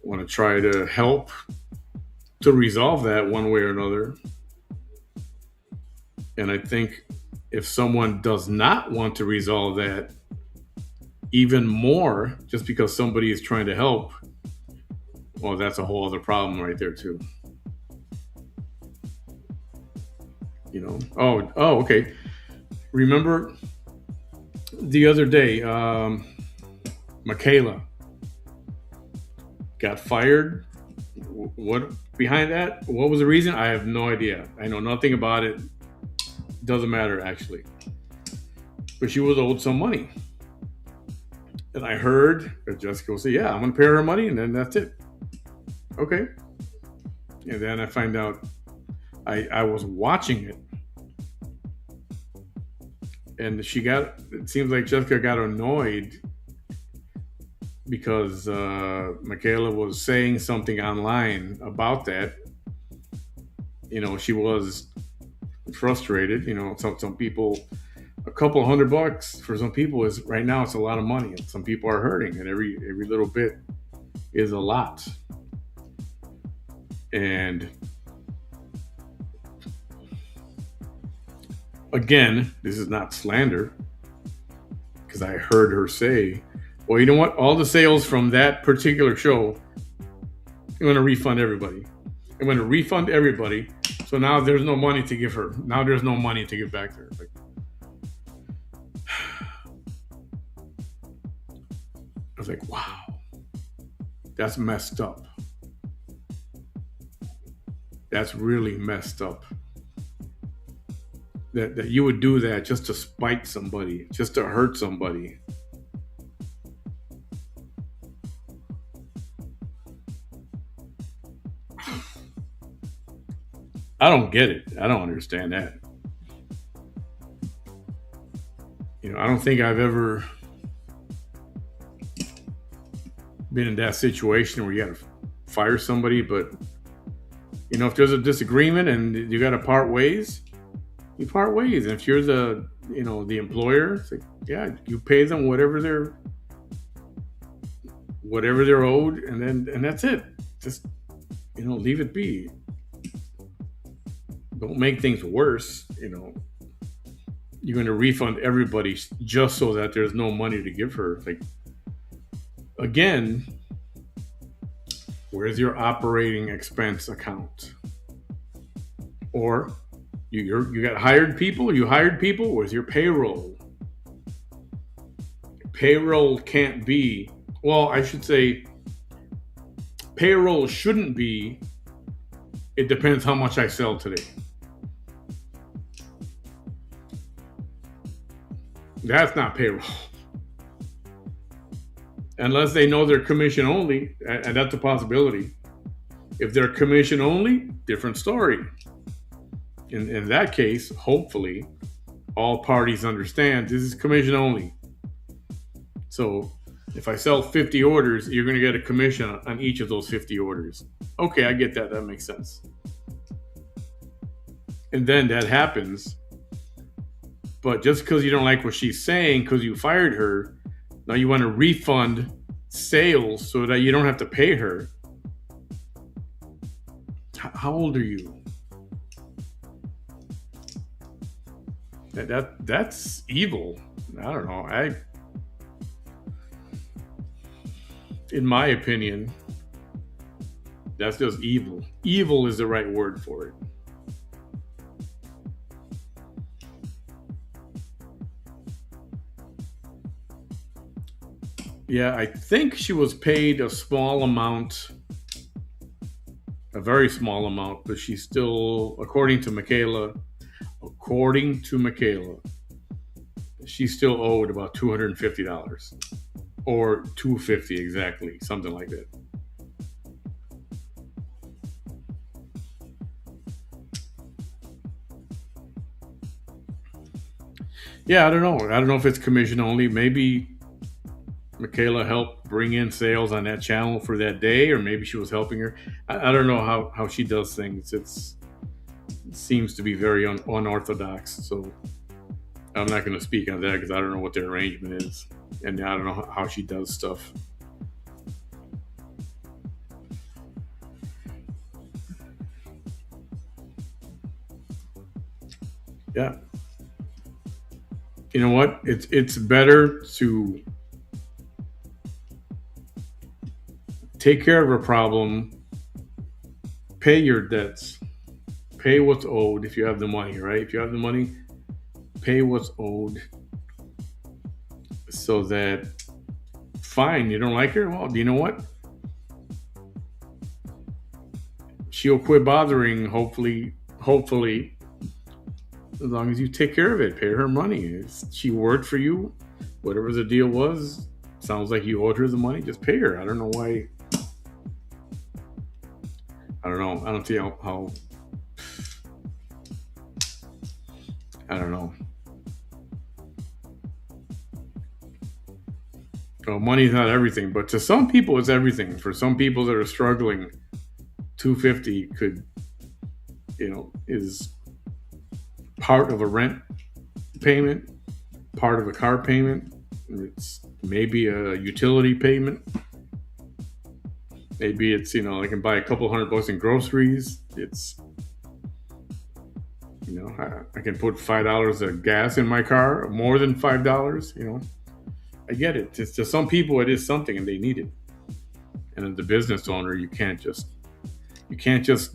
want to try to help to resolve that one way or another. And I think if someone does not want to resolve that, even more, just because somebody is trying to help, well, that's a whole other problem right there too. Oh, okay. Remember the other day, Michaela got fired. What behind that? What was the reason? I have no idea. I know nothing about it. Doesn't matter, actually. but she was owed some money. And I heard that Jessica will say, "Yeah, I'm going to pay her money," and then that's it. Okay. And then I find out I was watching it, and she got. It seems like Jessica got annoyed because Michaela was saying something online about that. She was frustrated. Some people, a couple $100 for some people is right now it's a lot of money, and some people are hurting, and every little bit is a lot. And again, this is not slander because I heard her say, "Well, you know what? All the sales from that particular show, I'm going to refund everybody. I'm going to refund everybody. So now there's no money to give her. Now there's no money to give back to her." Like, I was like, wow, that's messed up. That's really messed up. That you would do that just to spite somebody, just to hurt somebody. I don't get it. I don't understand that. I don't think I've ever been in that situation where you got to fire somebody, but if there's a disagreement and you got to part ways, you part ways. And if you're the employer, it's like, yeah, you pay them whatever they're owed, and that's it. Just leave it be. Don't make things worse. You're going to refund everybody just so that there's no money to give her. Like, again, where's your operating expense account? Or you got hired people. You hired people. Where's your payroll? Payroll can't be. Well, I should say payroll shouldn't be. It depends how much I sell today. That's not payroll. Unless they know they're commission only, and that's a possibility. If they're commission only, different story. In that case, hopefully, all parties understand this is commission only. So if I sell 50 orders, you're going to get a commission on each of those 50 orders. Okay, I get that. That makes sense. And then that happens. But just because you don't like what she's saying because you fired her, now you want to refund sales so that you don't have to pay her. How old are you? That's evil. I don't know. In my opinion, that's just evil. Evil is the right word for it. Yeah, I think she was paid a small amount, a very small amount, but she's still, according to Michaela, she's still owed about $250 or 250 exactly, something like that. Yeah, I don't know. I don't know if it's commission only. Maybe Michaela helped bring in sales on that channel for that day, or maybe she was helping her. I don't know how she does things. It seems to be very unorthodox. So I'm not going to speak on that because I don't know what their arrangement is, and I don't know how she does stuff. Yeah, you know what? It's better to take care of a problem, pay your debts, pay what's owed if you have the money, right? If you have the money, pay what's owed so that, fine, you don't like her? Well, do you know what? She'll quit bothering, hopefully, As long as you take care of it, pay her money. She worked for you, whatever the deal was. Sounds like you owed her the money. Just pay her. I don't know why. I don't know. I don't see how I don't know. Well, money's not everything, but to some people, it's everything. For some people that are struggling, 250 could, is part of a rent payment, part of a car payment. It's maybe a utility payment. Maybe it's, I can buy a couple $100 in groceries. It's, I can put $5 of gas in my car, more than $5. I get it. It's, to some people, it is something, and they need it. And as a business owner, you can't just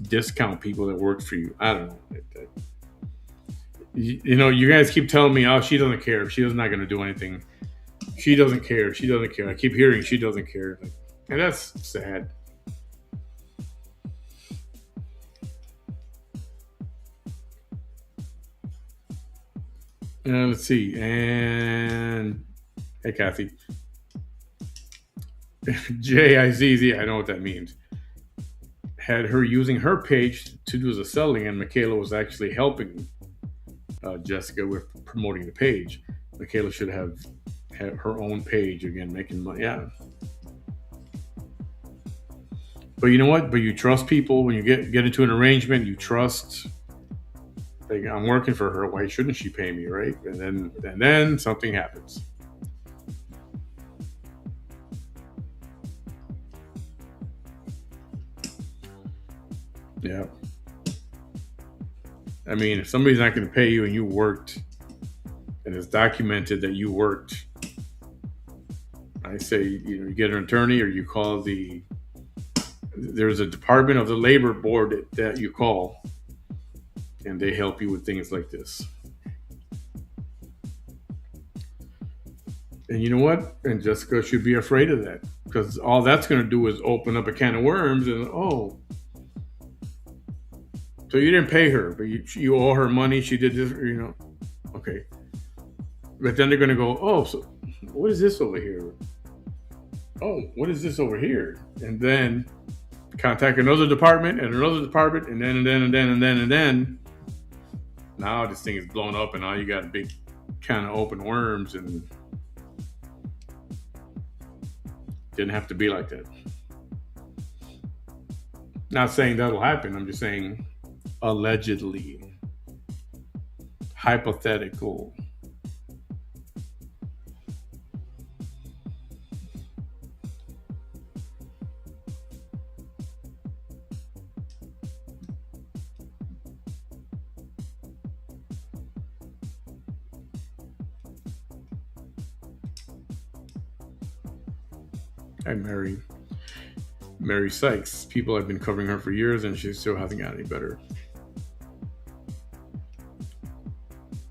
discount people that work for you. I don't know. You guys keep telling me, oh, she doesn't care. She's not going to do anything. She doesn't care. She doesn't care. I keep hearing she doesn't care, and that's sad. Let's see. And hey, Kathy. JIZZ, I know what that means. Had her using her page to do the selling, and Michaela was actually helping Jessica with promoting the page. Michaela should have had her own page again, making money. Yeah. But you know what? But you trust people when you get into an arrangement. You trust. Like, I'm working for her. Why shouldn't she pay me, right? And then something happens. Yeah. I mean, if somebody's not going to pay you and you worked, and it's documented that you worked, I say, you get an attorney, or you call there's a department of the labor board that you call, and they help you with things like this. And you know what? And Jessica should be afraid of that, because all that's going to do is open up a can of worms. And so you didn't pay her, but you owe her money. She did this, okay. But then they're going to go, oh, so what is this over here? Oh, what is this over here? And then contact another department and another department, and then. Now this thing is blown up, and now you got a big kind of open worms, and didn't have to be like that. Not saying that'll happen. I'm just saying allegedly, hypothetical. Hi, Mary Sykes. People have been covering her for years, and she still hasn't got any better.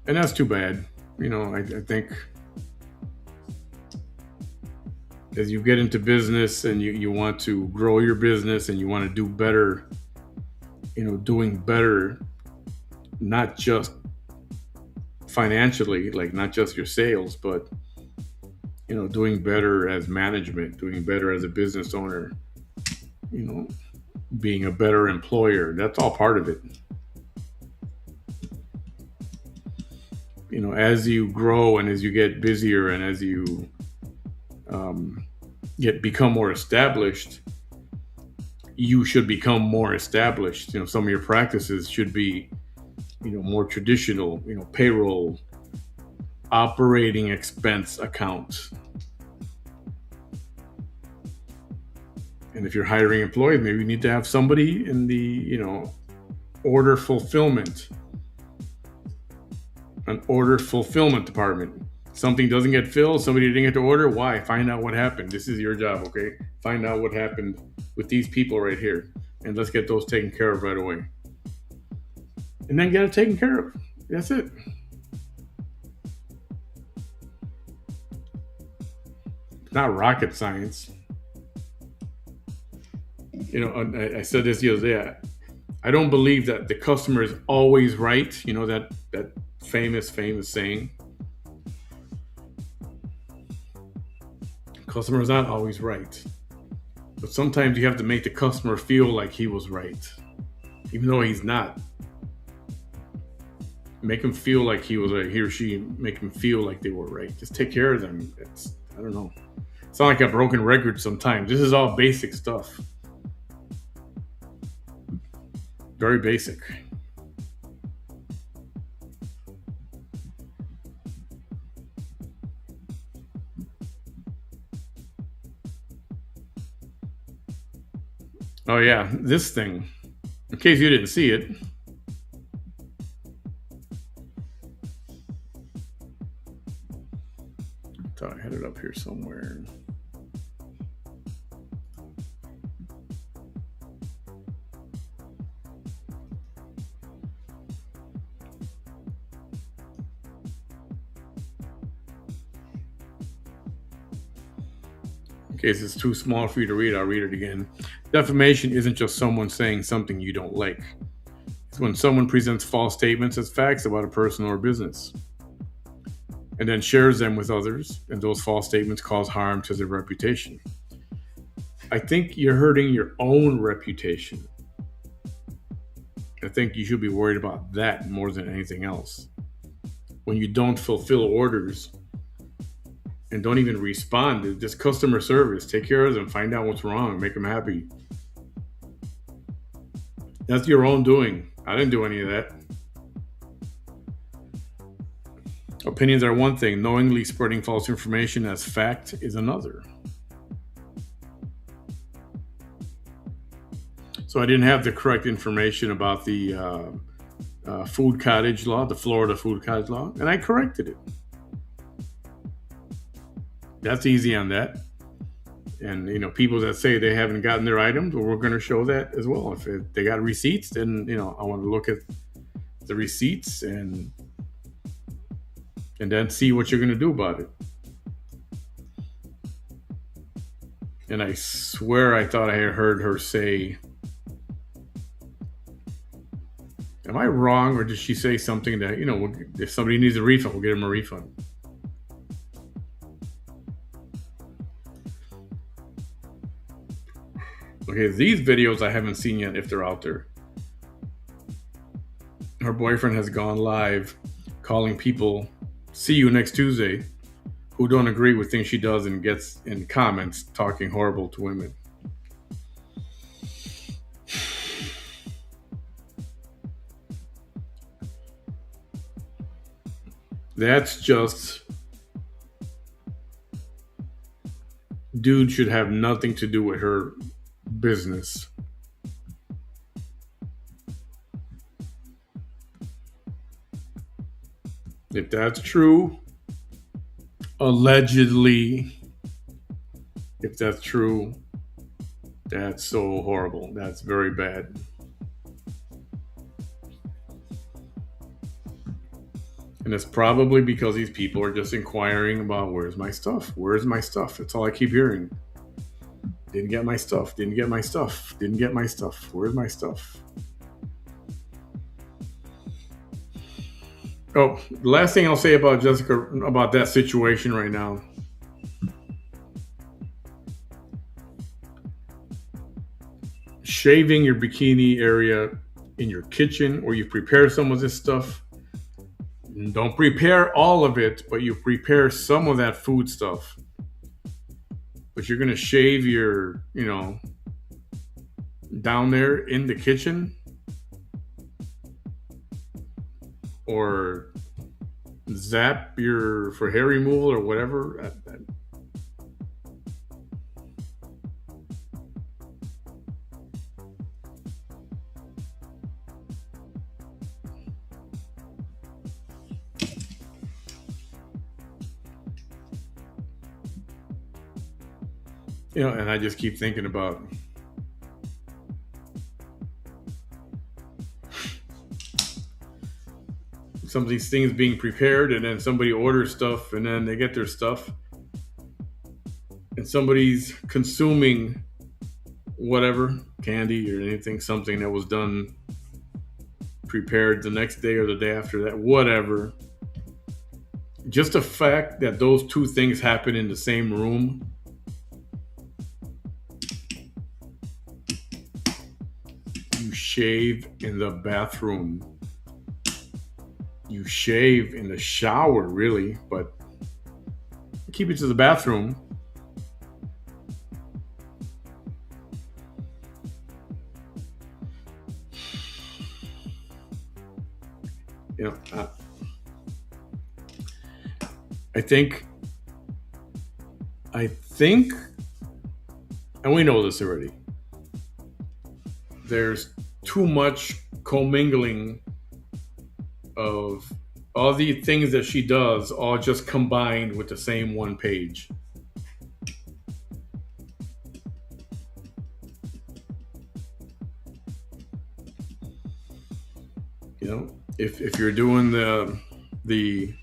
And that's too bad. I think as you get into business and you want to grow your business and you want to do better, doing better, not just financially, like not just your sales, but doing better as management, doing better as a business owner, being a better employer. That's all part of it. As you grow and as you get busier and as you become more established, you should become more established. Some of your practices should be, more traditional. Payroll, operating expense accounts. And if you're hiring employees, maybe you need to have somebody in the, order fulfillment, an order fulfillment department. Something doesn't get filled, somebody didn't get to order. Why? Find out what happened. This is your job, okay? Find out what happened with these people right here. And let's get those taken care of right away. And then get it taken care of. That's it. It's not rocket science. I said this the other day. I don't believe that the customer is always right. You know that famous saying. Customer is not always right, but sometimes you have to make the customer feel like he was right, even though he's not. Make him feel like he was right. He or she make him feel like they were right. Just take care of them. I don't know. It's not like a broken record sometimes. This is all basic stuff. Very basic. Oh yeah, this thing. In case you didn't see it, so I had it up here somewhere. In case it's too small for you to read, I'll read it again. Defamation isn't just someone saying something you don't like. It's when someone presents false statements as facts about a person or business and then shares them with others, and those false statements cause harm to their reputation. I think you're hurting your own reputation. I think you should be worried about that more than anything else. When you don't fulfill orders and don't even respond, just customer service, take care of them, find out what's wrong, make them happy. That's your own doing. I didn't do any of that. Opinions are one thing, knowingly spreading false information as fact is another. So I didn't have the correct information about the food cottage law, the Florida food cottage law, and I corrected it. That's easy on that. And people that say they haven't gotten their items, well, we're going to show that as well. If they got receipts, then I want to look at the receipts and then see what you're going to do about it. And I swear I thought I had heard her say, am I wrong, or did she say something that, if somebody needs a refund, we'll get them a refund? Okay, these videos I haven't seen yet if they're out there. Her boyfriend has gone live calling people, see you next Tuesday, who don't agree with things she does and gets in comments talking horrible to women. That's just, dude should have nothing to do with her business. If that's true, allegedly, if that's true, that's so horrible. That's very bad. And it's probably because these people are just inquiring about where's my stuff? Where's my stuff? That's all I keep hearing. Didn't get my stuff. Didn't get my stuff. Didn't get my stuff. Where's my stuff? Oh, the last thing I'll say about Jessica, about that situation right now. Shaving your bikini area in your kitchen, or you prepare some of this stuff. Don't prepare all of it, but you prepare some of that food stuff. But you're going to shave your, down there in the kitchen, or zap for hair removal or whatever. And I just keep thinking about some of these things being prepared, and then somebody orders stuff, and then they get their stuff, and somebody's consuming whatever, candy or anything, something that was done, prepared the next day or the day after that, whatever. Just the fact that those two things happen in the same room, you shave in the bathroom, you shave in the shower, really, but keep it to the bathroom. You know, I think, I think, and we know this already. There's too much commingling of all the things that she does, all just combined with the same one page. You know, if you're doing the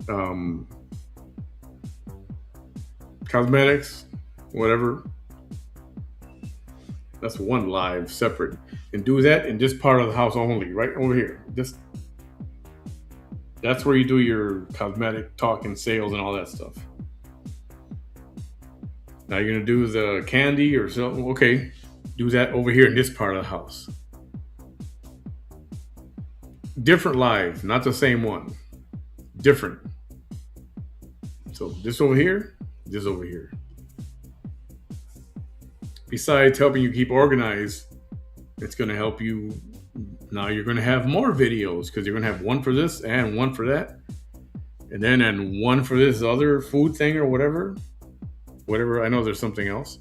um, cosmetics, whatever, that's one live separate, and do that in this part of the house only, right over here. Just that's where you do your cosmetic talk and sales and all that stuff. Now you're gonna do the candy or something. Okay, do that over here in this part of the house. Different live, not the same one. Different. So this over here, this over here. Besides helping you keep organized, it's going to help you. Now you're going to have more videos because you're going to have one for this and one for that, and one for this other food thing or whatever. Whatever. I know there's something else.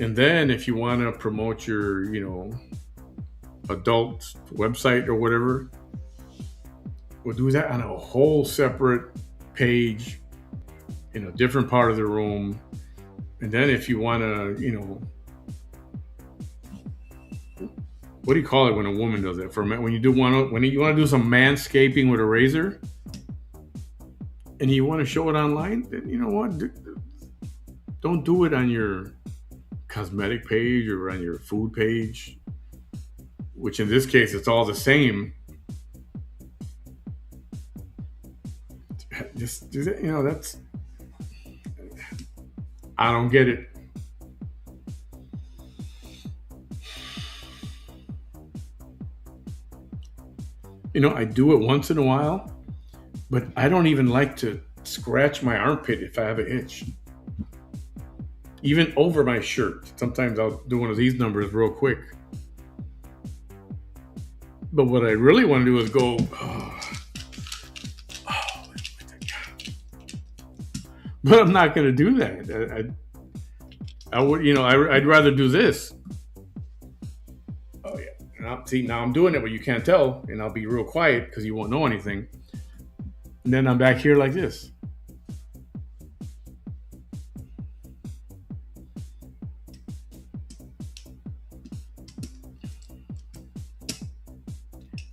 And then if you want to promote your, adult website or whatever, we'll do that on a whole separate page in a different part of the room. And then if you want to, what do you call it when a woman does it? For when you when you want to do some manscaping with a razor, and you want to show it online, then you know what? Don't do it on your cosmetic page or on your food page, which in this case it's all the same. Just that's, I don't get it. I do it once in a while, but I don't even like to scratch my armpit if I have an itch. Even over my shirt. Sometimes I'll do one of these numbers real quick. But what I really want to do is go, but I'm not going to do that. I would, I'd rather do this. Oh yeah. Now I'm doing it, but you can't tell, and I'll be real quiet because you won't know anything. And then I'm back here like this.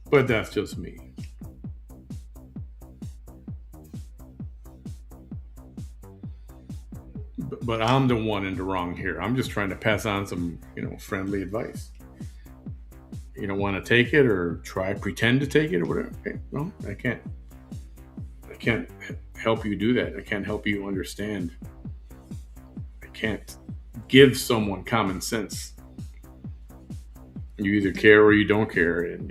But that's just me. But I'm the one in the wrong here. I'm just trying to pass on some, friendly advice. You don't want to take it or pretend to take it or whatever. Okay, well, I can't help you do that. I can't help you understand. I can't give someone common sense. You either care or you don't care, and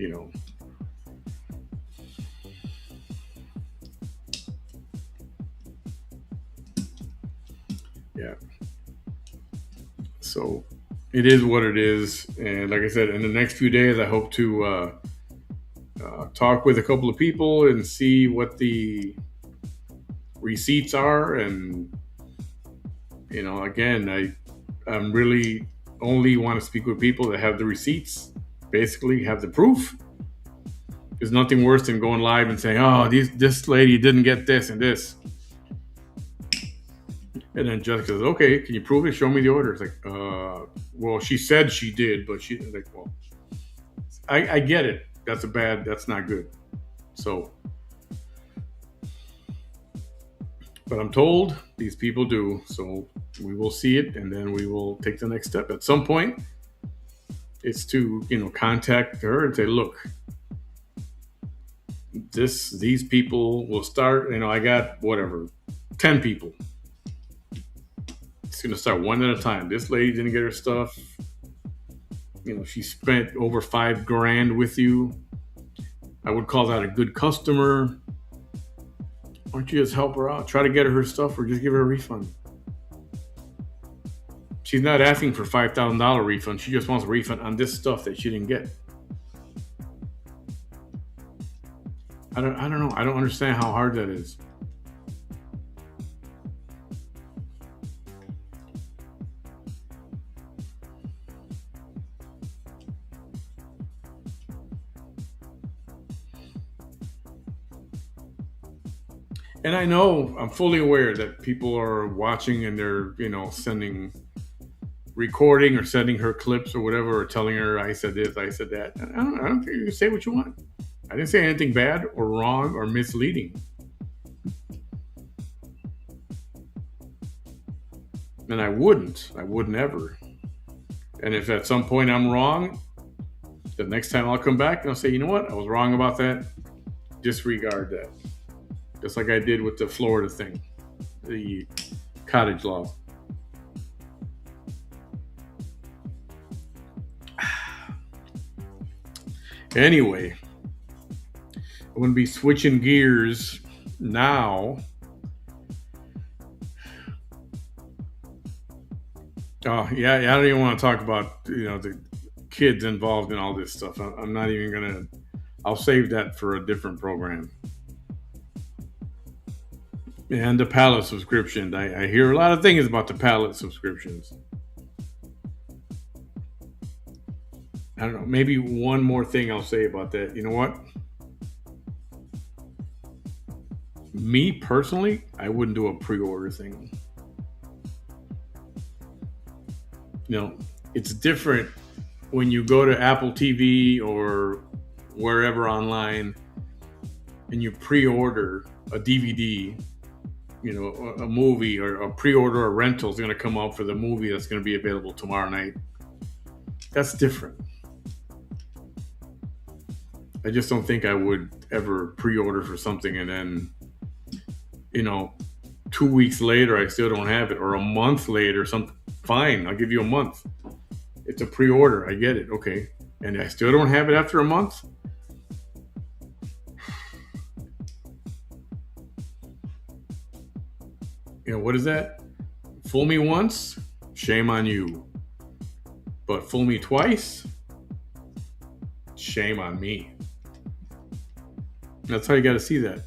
yeah. So it is what it is, and like I said, in the next few days, I hope to talk with a couple of people and see what the receipts are, and again, I'm really only want to speak with people that have the receipts, basically have the proof. There's nothing worse than going live and saying, "Oh, this lady didn't get this and this," and then Jessica says, "Okay, can you prove it? Show me the order." It's like, well, she said she did, but she like, well, I get it. That's not good. So But I'm told these people do. So we will see it, and then we will take the next step. At some point, it's to contact her and say, look, these people will start. I got whatever, 10 people. It's gonna start one at a time. This lady didn't get her stuff. She spent over $5,000 with you. I would call that a good customer. Why don't you just help her out? Try to get her stuff, or just give her a refund. She's not asking for $5,000 refund. She just wants a refund on this stuff that she didn't get. I don't know. I don't understand how hard that is. And I know, I'm fully aware that people are watching and they're, sending, recording or sending her clips or whatever, or telling her, I said this, I said that. I don't care. You can say what you want. I didn't say anything bad or wrong or misleading. And I wouldn't ever. And if at some point I'm wrong, the next time I'll come back and I'll say, you know what? I was wrong about that. Disregard that. Just like I did with the Florida thing, the cottage law. Anyway, I'm going to be switching gears now. Oh, yeah, I don't even want to talk about, the kids involved in all this stuff. I'm not even going to, I'll save that for a different program. And the pallet subscription. I hear a lot of things about the pallet subscriptions. I don't know. Maybe one more thing I'll say about that. You know what? Me personally, I wouldn't do a pre-order thing. It's different when you go to Apple TV or wherever online and you pre-order a DVD, a movie, or a pre-order a rental is going to come out for the movie that's going to be available tomorrow night. That's different. I just don't think I would ever pre-order for something and then, 2 weeks later I still don't have it, or a month later something. Fine, I'll give you a month. It's a pre-order. I get it. Okay. And I still don't have it after a month? What is that? Fool me once, shame on you. But fool me twice, shame on me. That's how you got to see that.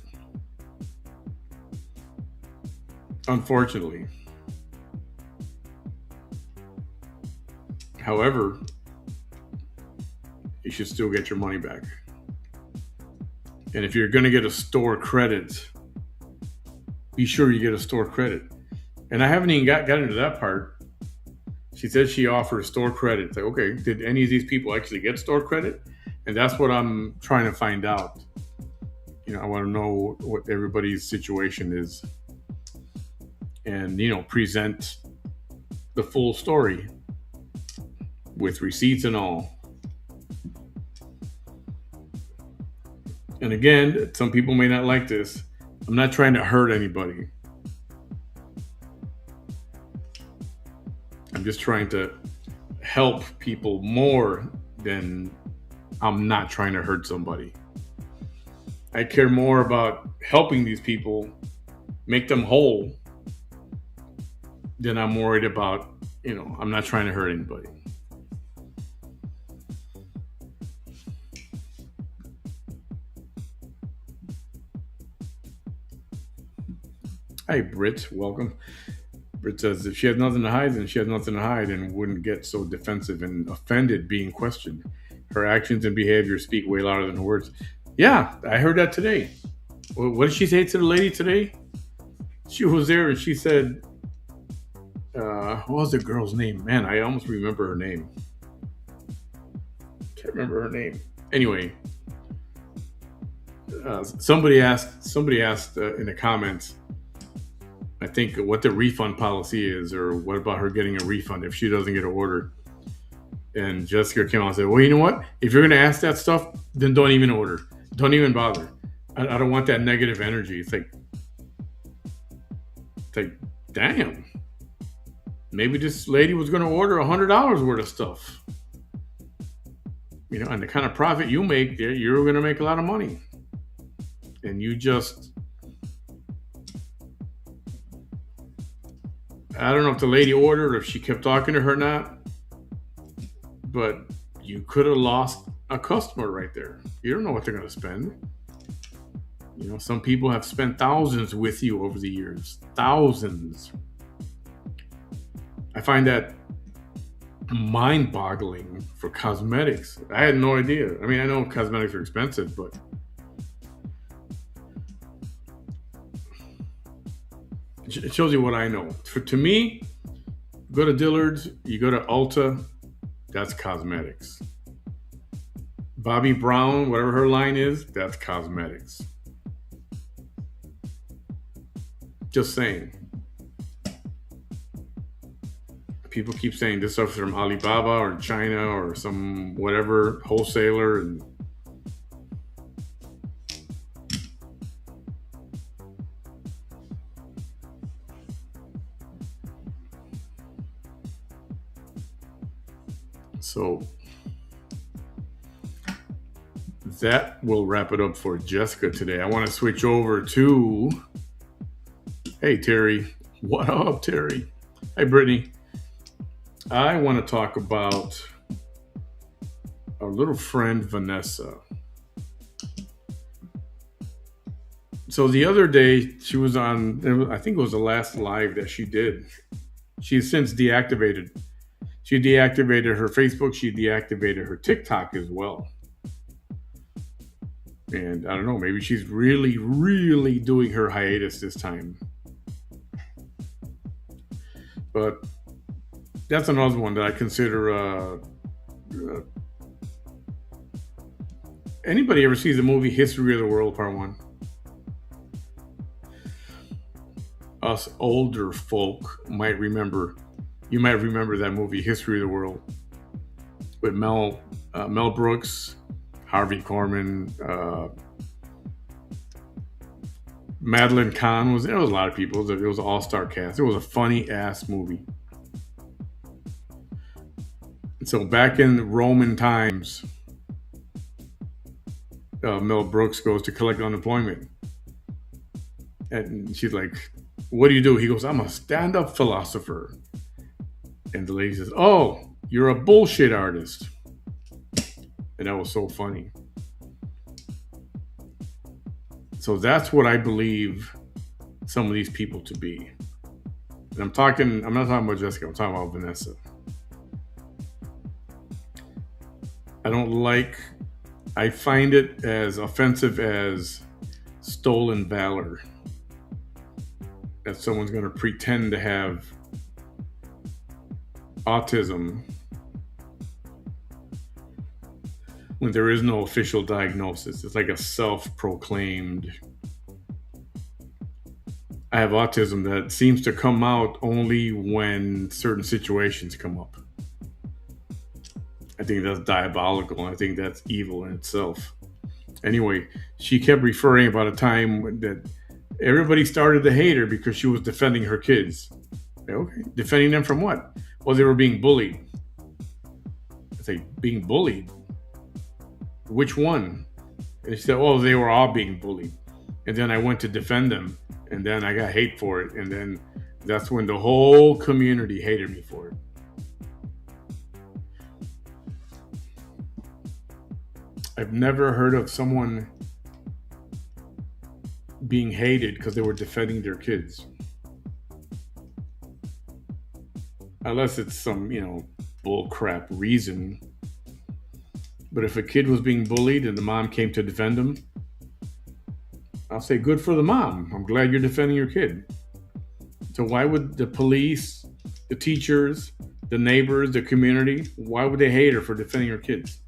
Unfortunately. However, you should still get your money back. And if you're going to get a store credit, be sure you get a store credit. And I haven't even got into that part. She said she offers store credit. It's like, okay, did any of these people actually get store credit? And that's what I'm trying to find out. I want to know what everybody's situation is. And, present the full story with receipts and all. And again, some people may not like this. I'm not trying to hurt anybody. I'm just trying to help people more than I'm not trying to hurt somebody. I care more about helping these people, make them whole, than I'm worried about, I'm not trying to hurt anybody. Hi, Britt. Welcome. Britt says if she has nothing to hide, then she has nothing to hide and wouldn't get so defensive and offended being questioned. Her actions and behavior speak way louder than her words. Yeah, I heard that today. What did she say to the lady today? She was there and she said, what was the girl's name? Man, I almost remember her name. Can't remember her name. Anyway, somebody asked in the comments, I think what the refund policy is, or what about her getting a refund if she doesn't get an order. And Jessica came out and said, "Well, you know what? If you're going to ask that stuff, then don't even order. Don't even bother. I don't want that negative energy." It's like, damn. Maybe this lady was going to order $100 worth of stuff. And the kind of profit you make, you're going to make a lot of money. And you just, I don't know if the lady ordered or if she kept talking to her or not, but you could have lost a customer right there. You don't know what they're going to spend. Some people have spent thousands with you over the years. Thousands. I find that mind-boggling for cosmetics. I had no idea. I mean, I know cosmetics are expensive, but it shows you what I know. To me, you go to Dillard's, you go to Ulta, that's cosmetics. Bobbi Brown, whatever her line is, that's cosmetics. Just saying. People keep saying this stuff's from Alibaba or China or some whatever wholesaler, and so that will wrap it up for Jessica today. I want to switch over to, hey Terry, what up Terry? Hey Brittany. I want to talk about our little friend Vanessa. So the other day she was on, I think it was the last live that she did. She's since deactivated. She deactivated her Facebook. She deactivated her TikTok as well. And I don't know, maybe she's really, really doing her hiatus this time. But that's another one that I consider. Anybody ever sees the movie History of the World Part 1? Us older folk might remember. You might remember that movie History of the World with Mel Brooks, Harvey Korman, Madeline Kahn was there. Was a lot of people. It was an all-star cast. It was a funny ass movie. So back in Roman times, Mel Brooks goes to collect unemployment, and she's like, "What do you do?" He goes, "I'm a stand-up philosopher." And the lady says, "Oh, you're a bullshit artist." And that was so funny. So that's what I believe some of these people to be. And I'm not talking about Jessica, I'm talking about Vanessa. I find it as offensive as stolen valor. That someone's going to pretend to have autism when there is no official diagnosis. It's like a self-proclaimed, I have autism, that seems to come out only when certain situations come up. I think that's diabolical, and I think that's evil in itself. Anyway, she kept referring about a time that everybody started to hate her because she was defending her kids. Okay, defending them from what? Well, they were being bullied. I say, being bullied? Which one? And she said, oh, they were all being bullied. And then I went to defend them, and then I got hate for it. And then that's when the whole community hated me for it. I've never heard of someone being hated because they were defending their kids. Unless it's some, bull crap reason. But if a kid was being bullied and the mom came to defend him, I'll say good for the mom. I'm glad you're defending your kid. So why would the police, the teachers, the neighbors, the community, why would they hate her for defending her kids?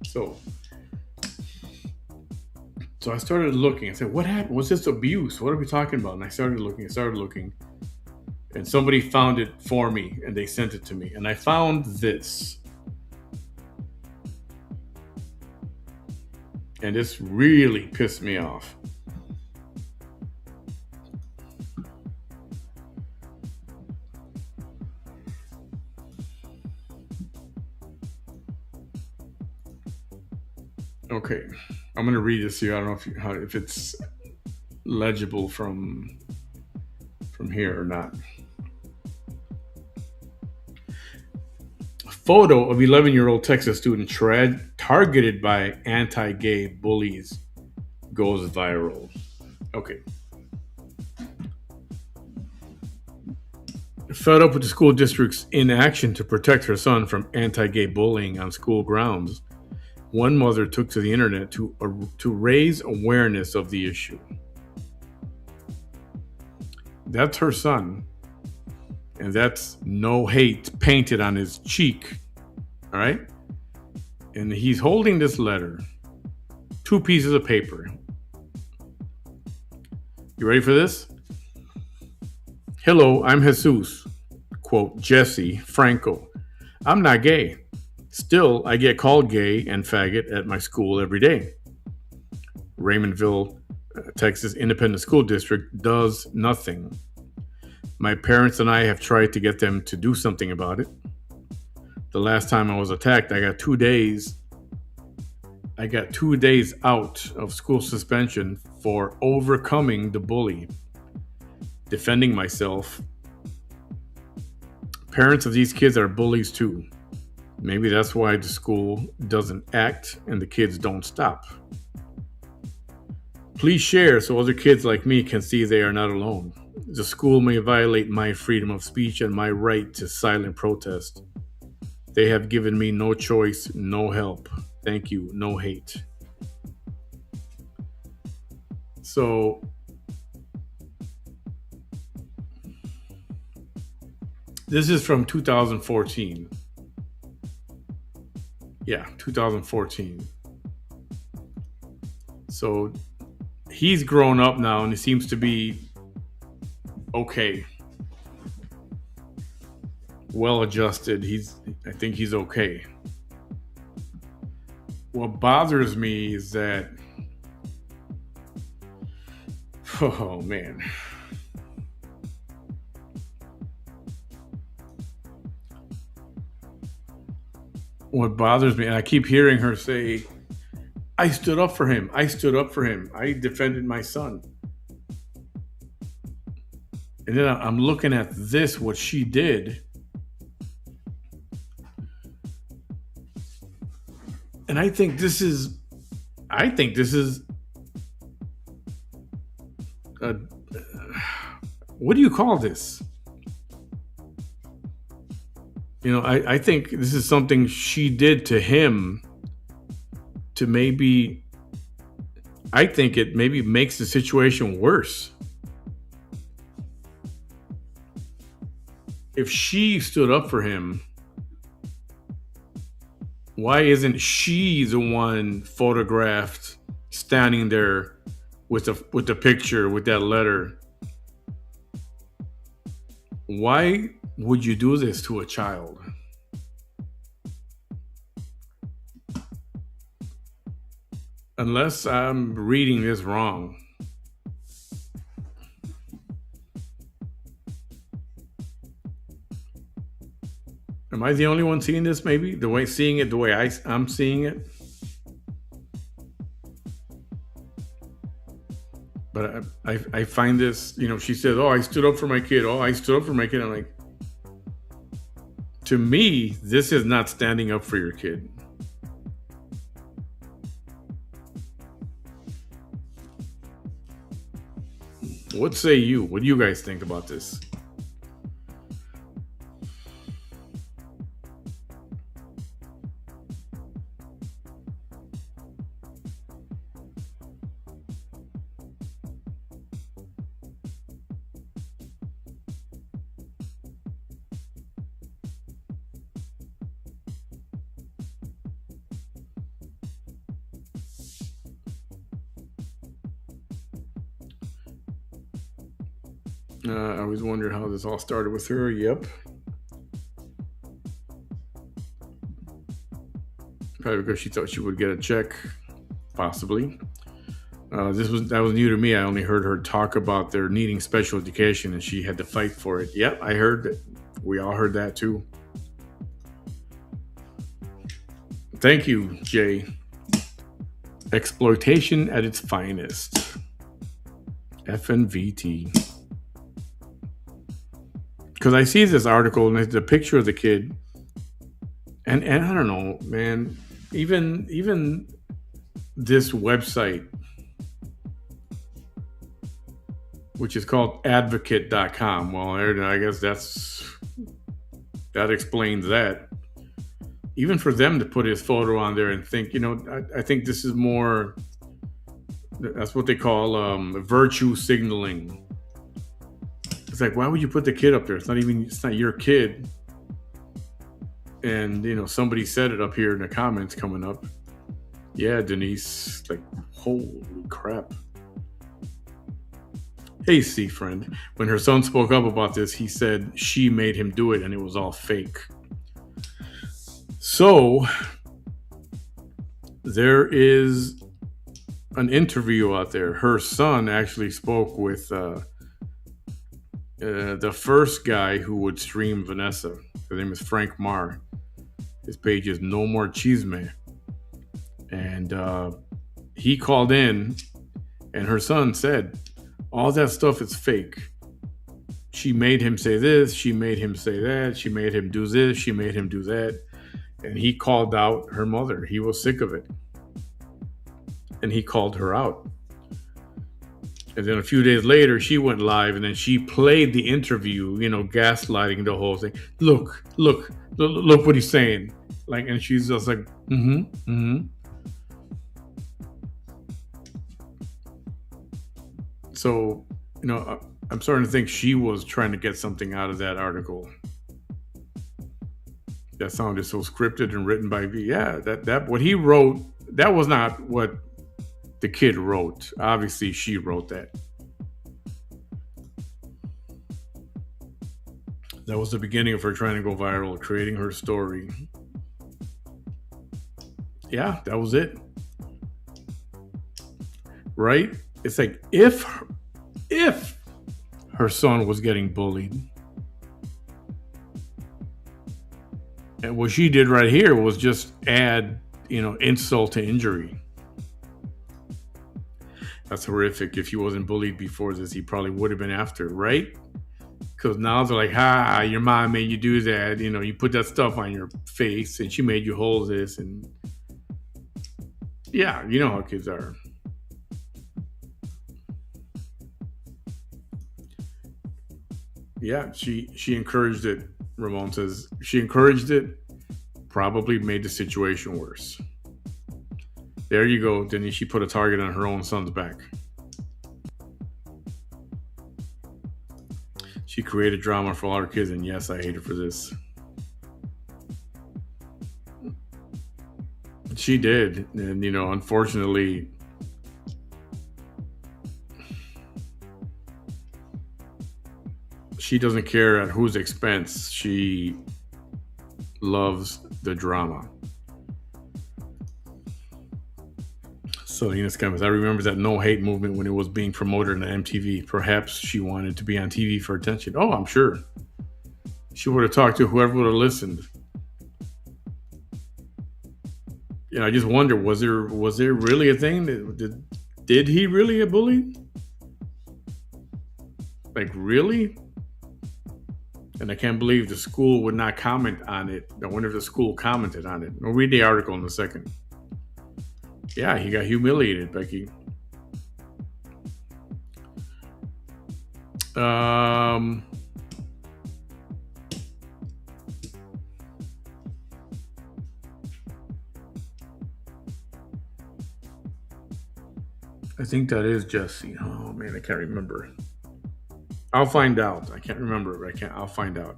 So So I started looking. I said, "What happened? What's this abuse? What are we talking about?" And I started looking. And somebody found it for me, and they sent it to me. And I found this, and this really pissed me off. Okay, I'm gonna read this here. I don't know if it's legible from here or not. A photo of 11-year-old Texas student targeted by anti-gay bullies goes viral. Okay. Fed up with the school district's inaction to protect her son from anti-gay bullying on school grounds, one mother took to the internet to raise awareness of the issue. That's her son, and that's no hate painted on his cheek. All right? And he's holding this letter, two pieces of paper. You ready for this? Hello, I'm Jesus. Quote, Jesse Franco. I'm not gay. Still, I get called gay and faggot at my school every day. Raymondville, Texas Independent School District does nothing. My parents and I have tried to get them to do something about it. The last time I was attacked, I got 2 days. I got 2 days out of school suspension for overcoming the bully, defending myself. Parents of these kids are bullies too. Maybe that's why the school doesn't act and the kids don't stop. Please share so other kids like me can see they are not alone. The school may violate my freedom of speech and my right to silent protest. They have given me no choice, no help. Thank you, no hate. So, this is from 2014. Yeah, 2014. So, he's grown up now and he seems to be okay. Well adjusted. I think he's okay. What bothers me is that, oh man. What bothers me, and I keep hearing her say, I stood up for him. I stood up for him. I defended my son. And then I'm looking at this, what she did. And I think this is what do you call this? You know, I think this is something she did to him to maybe, I think it maybe makes the situation worse. If she stood up for him, why isn't she the one photographed standing there with the picture, with that letter? Why would you do this to a child? Unless I'm reading this wrong. Am I the only one seeing this? Maybe the way I'm seeing it. But I find this. You know, she says, "Oh, I stood up for my kid. Oh, I stood up for my kid." I'm like, to me, this is not standing up for your kid. What say you? What do you guys think about this? I always wondered how this all started with her. Yep. Probably because she thought she would get a check, possibly. That was new to me. I only heard her talk about their needing special education, and she had to fight for it. Yep, I heard that. We all heard that too. Thank you, Jay. Exploitation at its finest. FNVT. Because I see this article and it's a picture of the kid, and I don't know, man. Even this website, which is called advocate.com. Well, I guess that explains that. Even for them to put his photo on there and think, I think this is more, that's what they call virtue signaling. It's like, why would you put the kid up there? It's not your kid. And, somebody said it up here in the comments coming up. Yeah, Denise, like, holy crap. Hey, C friend. When her son spoke up about this, he said she made him do it and it was all fake. So, there is an interview out there. Her son actually spoke with the first guy who would stream Vanessa. His name is Frank Marr. His page is No More Chisme. And he called in, and her son said, all that stuff is fake. She made him say this, she made him say that, she made him do this, she made him do that. And he called out her mother. He was sick of it. And he called her out. And then a few days later, she went live and then she played the interview, gaslighting the whole thing. Look what he's saying. And she's just like, mm-hmm. So, I'm starting to think she was trying to get something out of that article. That sounded so scripted and written by V. Yeah, that what he wrote, that was not what the kid wrote. Obviously, she wrote that. That was the beginning of her trying to go viral, creating her story. Yeah, that was it. Right? It's like if her son was getting bullied, and what she did right here was just add, insult to injury. That's horrific. If he wasn't bullied before this, he probably would have been after, right? Because now they're like, your mom made you do that. You put that stuff on your face and she made you hold this. And yeah, you know how kids are. Yeah, she encouraged it. Ramon says she encouraged it, probably made the situation worse. There you go. Then she put a target on her own son's back. She created drama for all her kids, and yes, I hate her for this. She did, and unfortunately, she doesn't care at whose expense. She loves the drama. Selena's comments. I remember that no hate movement when it was being promoted on MTV. Perhaps she wanted to be on TV for attention. Oh, I'm sure. She would have talked to whoever would have listened. I just wonder, was there really a thing? Did he really get bullied? Like, really? And I can't believe the school would not comment on it. I wonder if the school commented on it. We'll read the article in a second. Yeah, he got humiliated, Becky. I think that is Jesse. Oh man, I can't remember. I'll find out. I can't remember. I'll find out.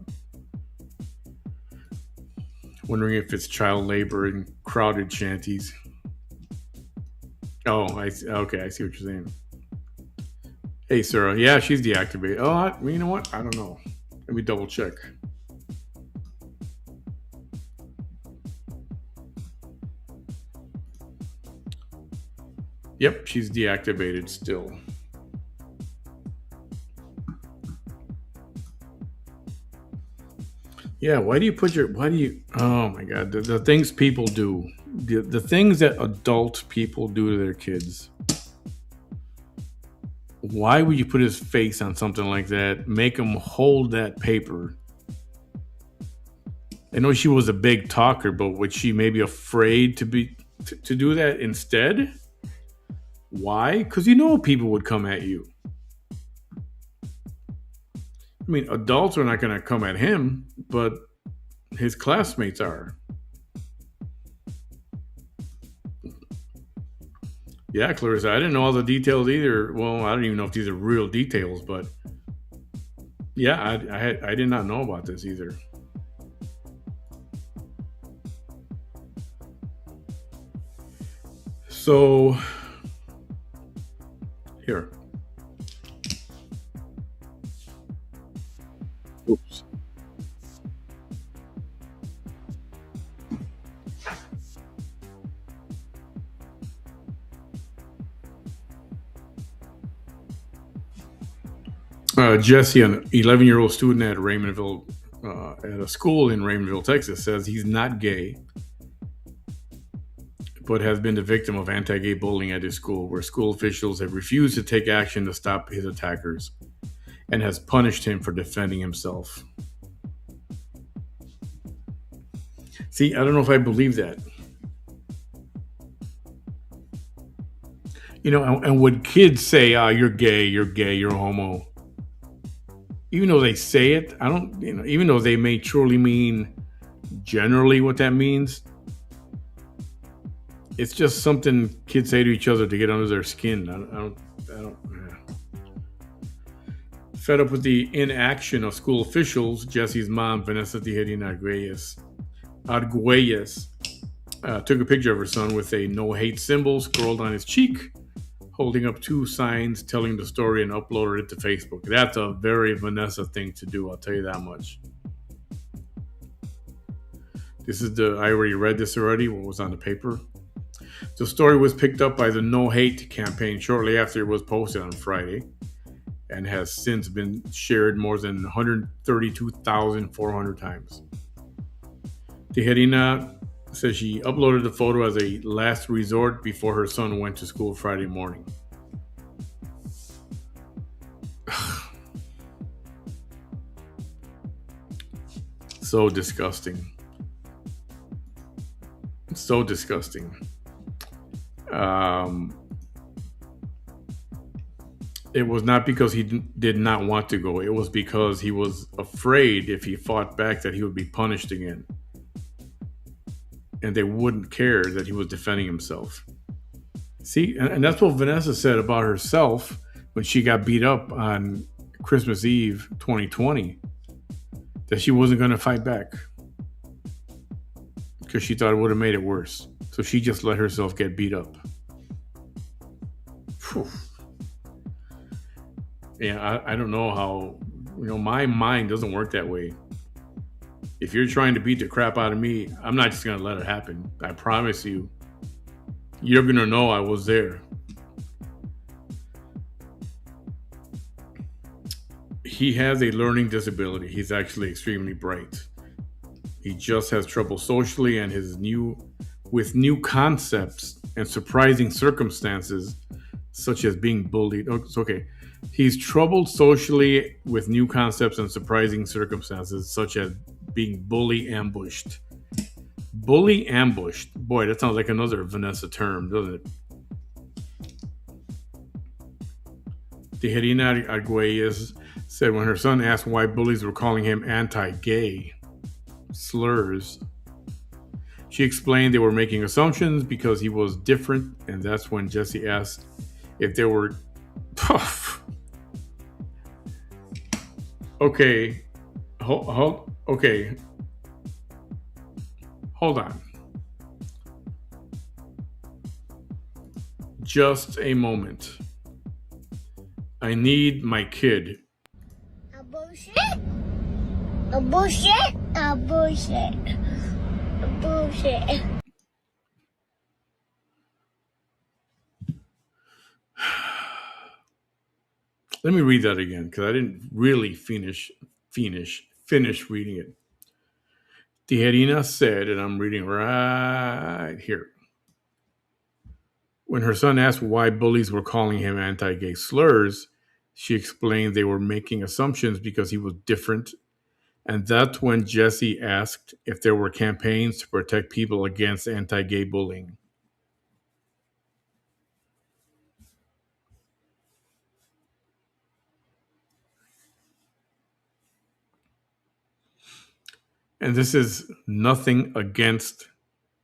Wondering if it's child labor in crowded shanties. Oh, I see. Okay, I see what you're saying. Hey, Sarah. Yeah, she's deactivated. Oh, you know what? I don't know. Let me double check. Yep, she's deactivated still. Yeah, why do you put your, why do you, oh my God, the things people do, the things that adult people do to their kids. Why would you put his face on something like that? Make him hold that paper. I know she was a big talker, but was she maybe afraid to do that instead? Why? Because you know people would come at you. I mean, adults are not going to come at him, but his classmates are. Yeah, Clarissa, I didn't know all the details either. Well, I don't even know if these are real details, but yeah, I did not know about this either. So here, oops. Jesse, an 11-year-old student at Raymondville, at a school in Raymondville, Texas, says he's not gay, but has been the victim of anti-gay bullying at his school, where school officials have refused to take action to stop his attackers and has punished him for defending himself. See, I don't know if I believe that. You know, and would kids say, "Ah, you're gay, you're homo," even though they say it, I don't, you know, even though they may truly mean generally what that means, it's just something kids say to each other to get under their skin. I don't. Yeah. Fed up with the inaction of school officials, Jesse's mom, Vanessa Tijerina Arguelles, took a picture of her son with a no hate symbol scrolled on his cheek, holding up two signs telling the story, and uploaded it to Facebook. That's a very Vanessa thing to do, I'll tell you that much. I already read this already, what was on the paper. The story was picked up by the No Hate campaign shortly after it was posted on Friday and has since been shared more than 132,400 times. Tijerina says she uploaded the photo as a last resort before her son went to school Friday morning. So disgusting. So disgusting. It was not because he did not want to go. It was because he was afraid if he fought back that he would be punished again. And they wouldn't care that he was defending himself. See, and that's what Vanessa said about herself when she got beat up on Christmas Eve 2020, that she wasn't going to fight back because she thought it would have made it worse. So she just let herself get beat up. Whew. Yeah, I don't know how, my mind doesn't work that way. If you're trying to beat the crap out of me, I'm not just going to let it happen. I promise you, you're going to know I was there. He has a learning disability. He's actually extremely bright. He just has trouble socially and with new concepts and surprising circumstances, such as being bullied. Oh, it's okay. He's troubled socially with new concepts and surprising circumstances, such as being bully ambushed. Bully ambushed. Boy, that sounds like another Vanessa term, doesn't it? Tijerina Arguelles said when her son asked why bullies were calling him anti-gay slurs, she explained they were making assumptions because he was different, and that's when Jesse asked if they were okay. Okay. Hold on. Just a moment. I need my kid. A bullshit. A bullshit. A bullshit. A bullshit. Let me read that again because I didn't really finish reading it. Tijerina said, and I'm reading right here. When her son asked why bullies were calling him anti gay slurs, she explained they were making assumptions because he was different. And that's when Jesse asked if there were campaigns to protect people against anti gay bullying. And this is nothing against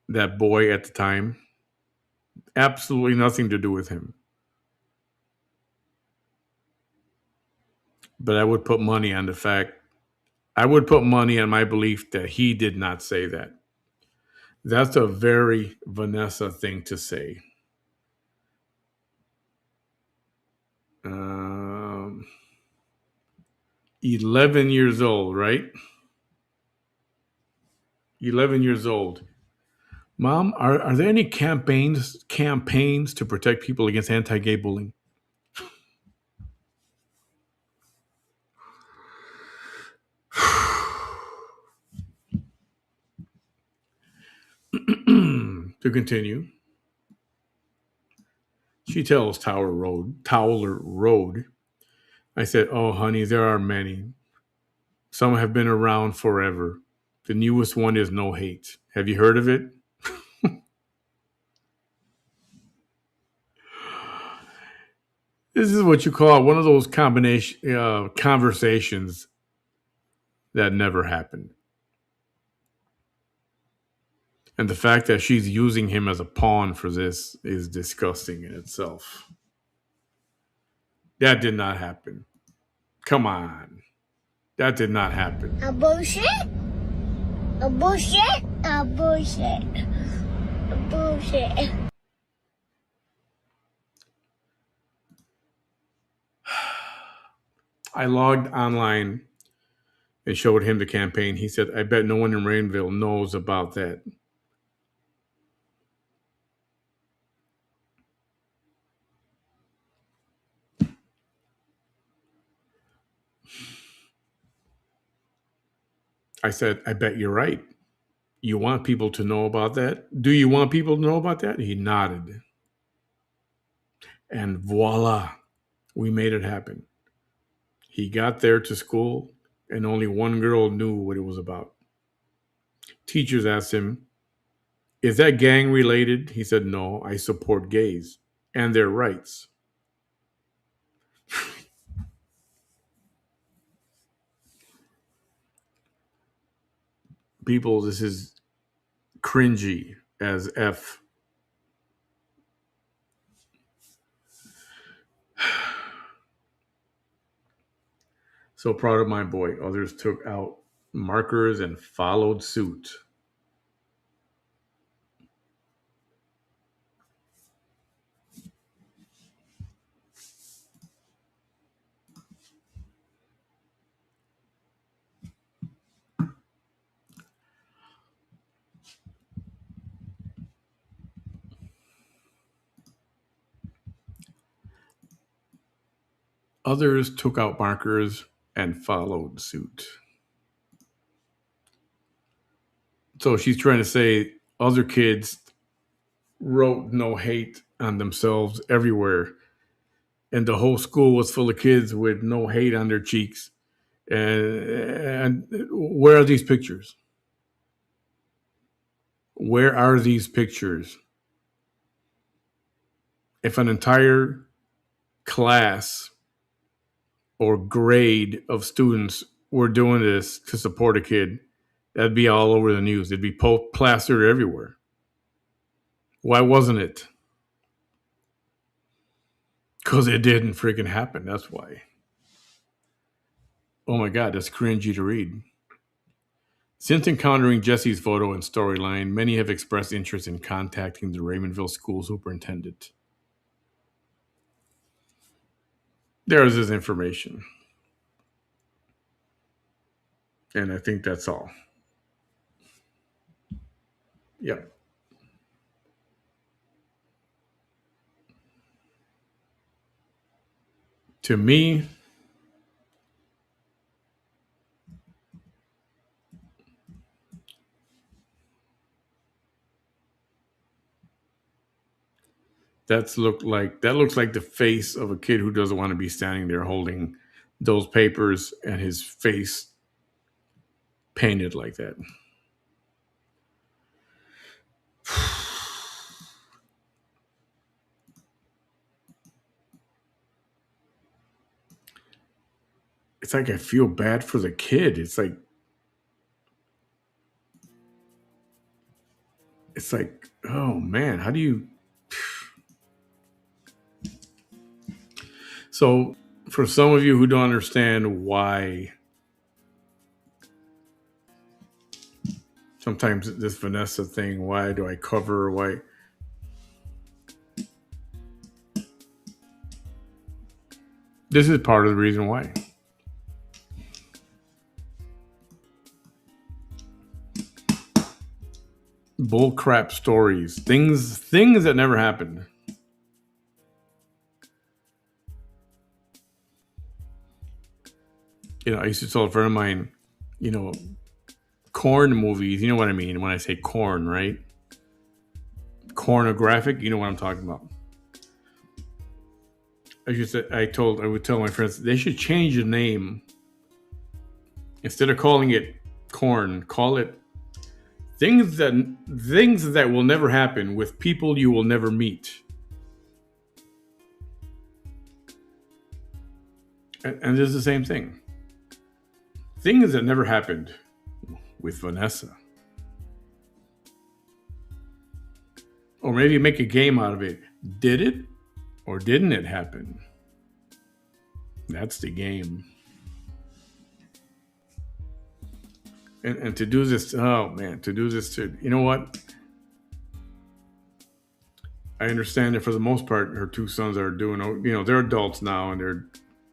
that boy at the time, absolutely nothing to do with him. But I would put money on my belief that he did not say that. That's a very Vanessa thing to say. Um, 11 years old, right? 11 years old. Mom, are there any campaigns to protect people against anti-gay bullying? To continue, she tells Towler Road. I said, "Oh, honey, there are many. Some have been around forever. The newest one is no hate. Have you heard of it?" This is what you call one of those combination conversations that never happened. And the fact that she's using him as a pawn for this is disgusting in itself. That did not happen. Come on. That did not happen. A bullshit. A bullshit. A bullshit. A bullshit. I logged online and showed him the campaign. He said, I bet no one in Rainville knows about that. I said, I bet you're right. You want people to know about that? Do you want people to know about that? He nodded. And voila, we made it happen. He got there to school, and only one girl knew what it was about. Teachers asked him, is that gang related? He said, no, I support gays and their rights. People, this is cringy as F. So proud of my boy. Others took out markers and followed suit. Others took out markers and followed suit. So she's trying to say other kids wrote no hate on themselves everywhere. And the whole school was full of kids with no hate on their cheeks. And where are these pictures? Where are these pictures? If an entire class or grade of students were doing this to support a kid, that'd be all over the news. It'd be plastered everywhere. Why wasn't it? Because it didn't freaking happen. That's why. Oh my God, that's cringy to read. Since encountering Jesse's photo and storyline, many have expressed interest in contacting the Raymondville school superintendent. There's his information. And I think that's all. Yep. To me, that looks like the face of a kid who doesn't want to be standing there holding those papers and his face painted like that. It's like I feel bad for the kid. It's like, oh man, how do you? So for some of you who don't understand why sometimes this Vanessa thing, why do I cover? Why? This is part of the reason why. Bull crap stories, things that never happened. I used to tell a friend of mine, you know, corn movies. You know what I mean when I say corn, right? Cornographic. You know what I'm talking about. I would tell my friends they should change the name instead of calling it corn. Call it things that things that will never happen with people you will never meet. And there's the same thing. Things that never happened with Vanessa. Or maybe make a game out of it. Did it or didn't it happen? That's the game. And to do this, oh man, to do this to, you know what? I understand that for the most part, her two sons are doing, they're adults now and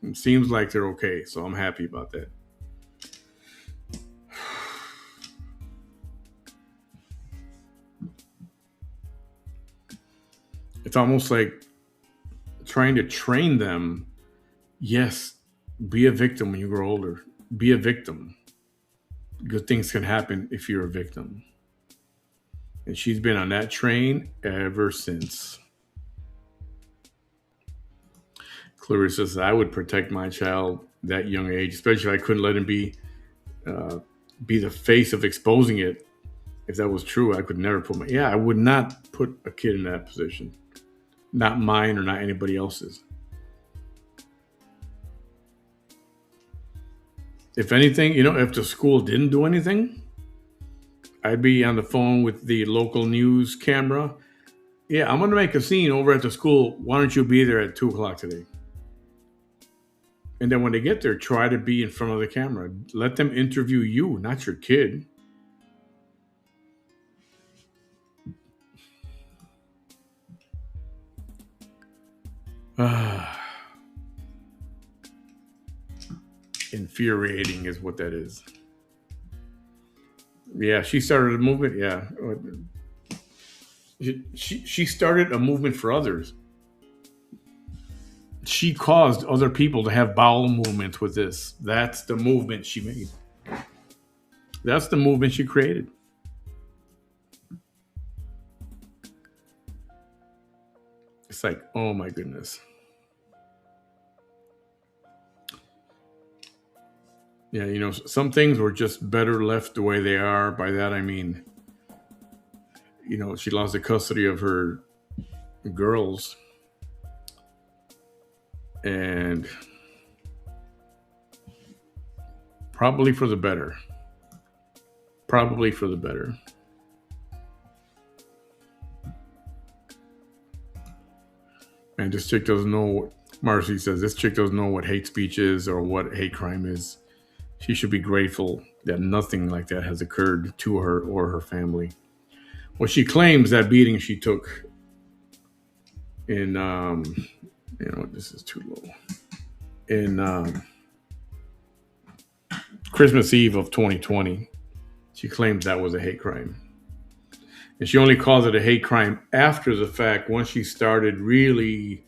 it seems like they're okay. So I'm happy about that. It's almost like trying to train them. Yes, be a victim when you grow older. Be a victim. Good things can happen if you're a victim. And she's been on that train ever since. Clarissa says, I would protect my child that young age, especially if I couldn't let him be the face of exposing it. If that was true, I could never I would not put a kid in that position. Not mine or not anybody else's. If anything, if the school didn't do anything, I'd be on the phone with the local news camera. Yeah, I'm going to make a scene over at the school. Why don't you be there at 2:00 today? And then when they get there, try to be in front of the camera. Let them interview you, not your kid. Infuriating is what that is. Yeah, she started a movement. Yeah. She started a movement for others. She caused other people to have bowel movements with this. That's the movement she made. That's the movement she created. It's like, oh my goodness. Yeah, some things were just better left the way they are. By that I mean, she lost the custody of her girls. And probably for the better. Probably for the better. And this chick doesn't know, Marcy says, this chick doesn't know what hate speech is or what hate crime is. She should be grateful that nothing like that has occurred to her or her family. Well, she claims that beating she took in, this is too low. in Christmas Eve of 2020. She claims that was a hate crime. And she only calls it a hate crime after the fact, once she started really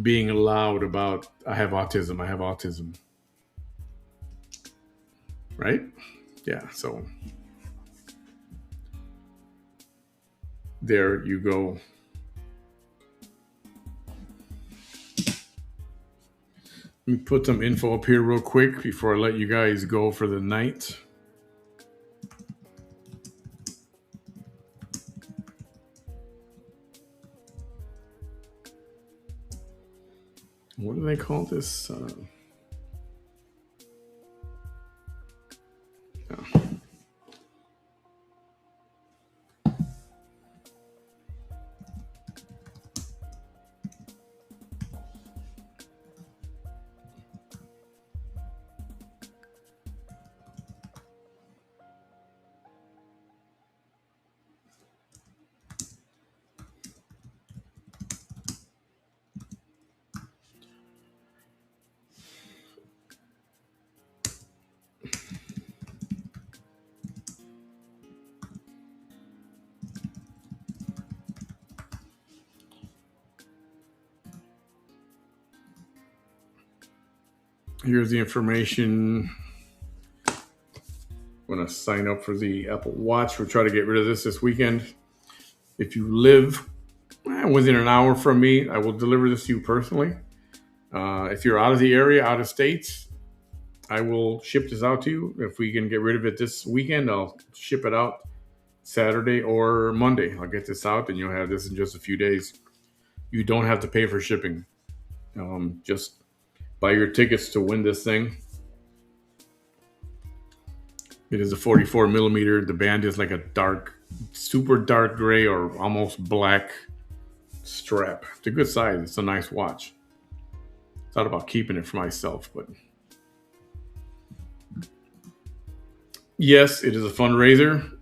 being loud about, I have autism, I have autism. Right? Yeah, so there you go. Let me put some info up here real quick before I let you guys go for the night. What do they call this? Oh. Here's the information. I'm going to sign up for the Apple Watch. We'll try to get rid of this weekend. If you live within an hour from me, I will deliver this to you personally. If you're out of the area, out of state, I will ship this out to you. If we can get rid of it this weekend, I'll ship it out Saturday or Monday. I'll get this out and you'll have this in just a few days. You don't have to pay for shipping. Just buy your tickets to win this thing. It is a 44 millimeter. The band is like a dark, super dark gray or almost black strap. It's a good size. It's a nice watch. Thought about keeping it for myself, but yes, it is a fundraiser.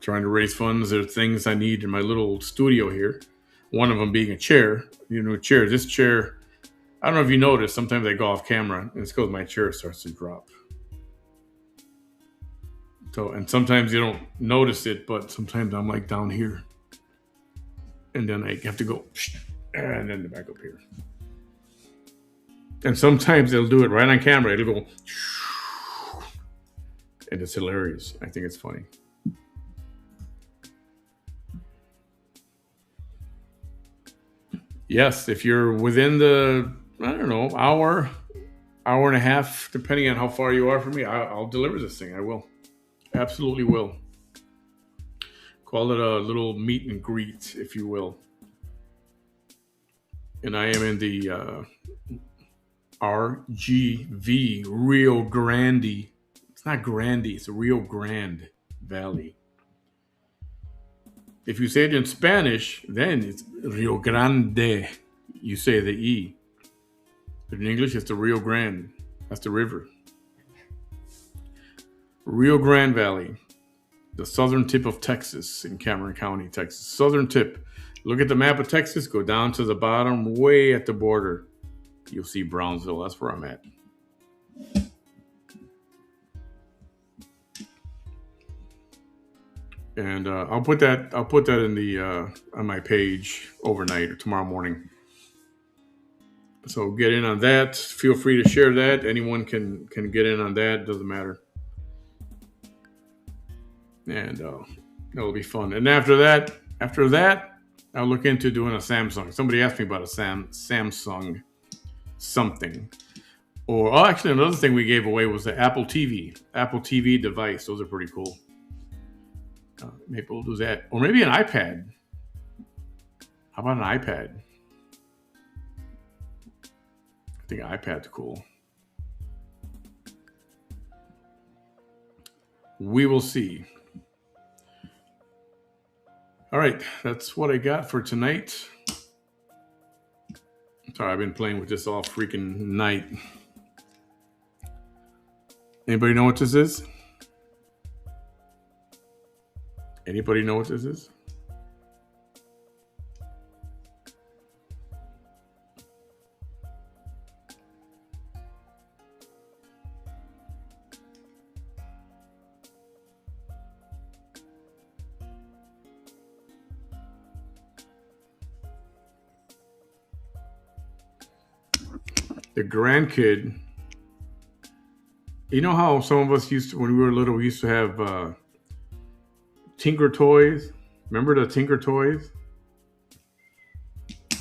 Trying to raise funds. There are things I need in my little studio here. One of them being a chair. Chair. This chair, I don't know if you noticed, sometimes I go off camera and it's because my chair starts to drop. So, and sometimes you don't notice it, but sometimes I'm like down here. And then I have to go, and then back up here. And sometimes they'll do it right on camera. It'll go, and it's hilarious. I think it's funny. Yes, if you're within the, I don't know, hour and a half, depending on how far you are from me, I'll deliver this thing. I will. Absolutely will. Call it a little meet and greet, if you will. And I am in the RGV, Rio Grande. It's not Grande, it's Rio Grande Valley. If you say it in Spanish, then it's Rio Grande. You say the E. But in English, it's the Rio Grande. That's the river. Rio Grande Valley, the southern tip of Texas in Cameron County, Texas. Southern tip. Look at the map of Texas, go down to the bottom, way at the border. You'll see Brownsville. That's where I'm at. And I'll put that in the on my page overnight or tomorrow morning. So get in on that. Feel free to share that. Anyone can get in on that. Doesn't matter. And it'll be fun. And after that, I'll look into doing a Samsung. Somebody asked me about a Samsung something. Or actually, another thing we gave away was the Apple TV device. Those are pretty cool. Maybe we'll do that. Or maybe an iPad. How about an iPad? I think an iPad's cool. We will see. All right, that's what I got for tonight. Sorry, I've been playing with this all freaking night. Anybody know what this is? Anybody know what this is? the grandkid. You know how some of us used to, when we were little, we used to have Tinker toys. Remember the Tinker toys?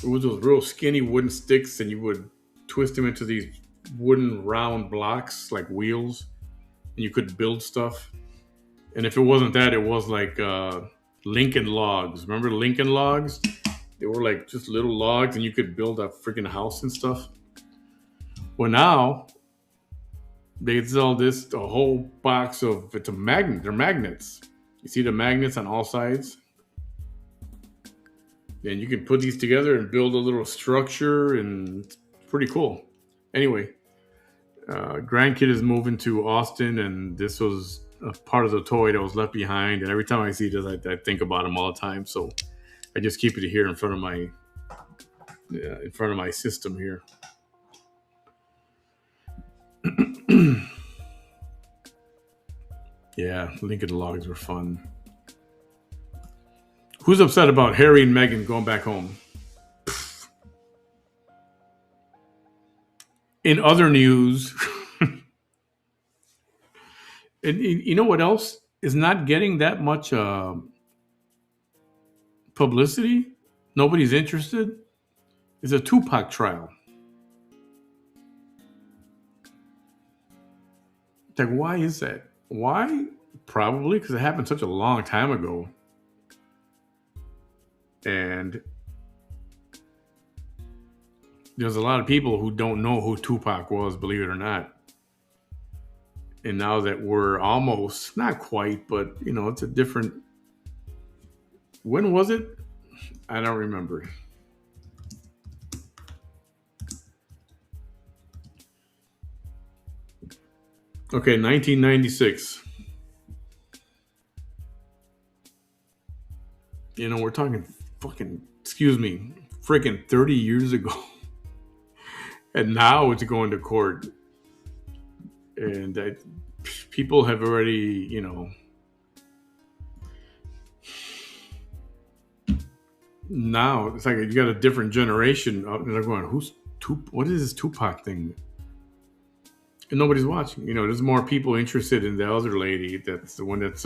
It was those real skinny wooden sticks, and you would twist them into these wooden round blocks like wheels, and you could build stuff. And if it wasn't that, it was like Lincoln logs. Remember Lincoln logs? They were like just little logs, and you could build a freaking house and stuff. Well, now they sell this a whole box of it's a magnet. They're magnets. You see the magnets on all sides, and you can put these together and build a little structure, and it's pretty cool. Anyway, grandkid is moving to Austin, and this was a part of the toy that was left behind. And every time I see this, I think about him all the time. So I just keep it here in front of my system here. Yeah, Lincoln logs were fun. Who's upset about Harry and Meghan going back home? In other news, and you know what else is not getting that much publicity? Nobody's interested. Is a Tupac trial. Like, why is that? Why? Probably because it happened such a long time ago. And there's a lot of people who don't know who Tupac was, believe it or not. And now that we're almost, not quite, but, it's a different. When was it? I don't remember. Okay, 1996. We're talking freaking 30 years ago. And now it's going to court. And people have already, now it's like you got a different generation. And they're going, what is this Tupac thing? And nobody's watching. There's more people interested in the other lady. That's the one that's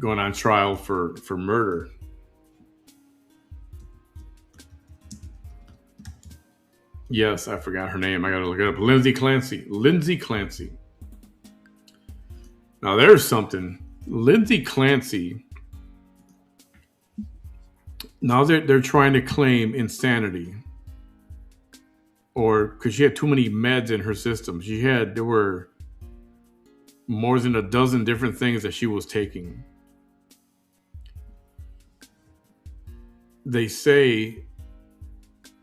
going on trial for murder. Yes, I forgot her name. I got to look it up. Lindsay Clancy. Now there's something. Lindsay Clancy. Now they're trying to claim insanity. Or because she had too many meds in her system. There were more than a dozen different things that she was taking.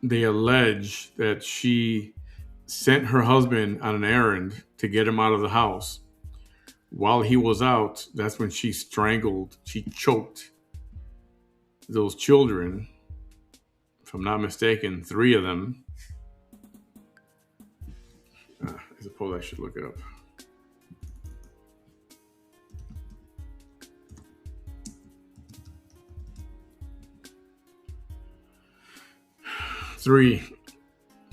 They allege that she sent her husband on an errand to get him out of the house. While he was out, that's when she choked those children. If I'm not mistaken, 3 of them. I suppose I should look it up. Three,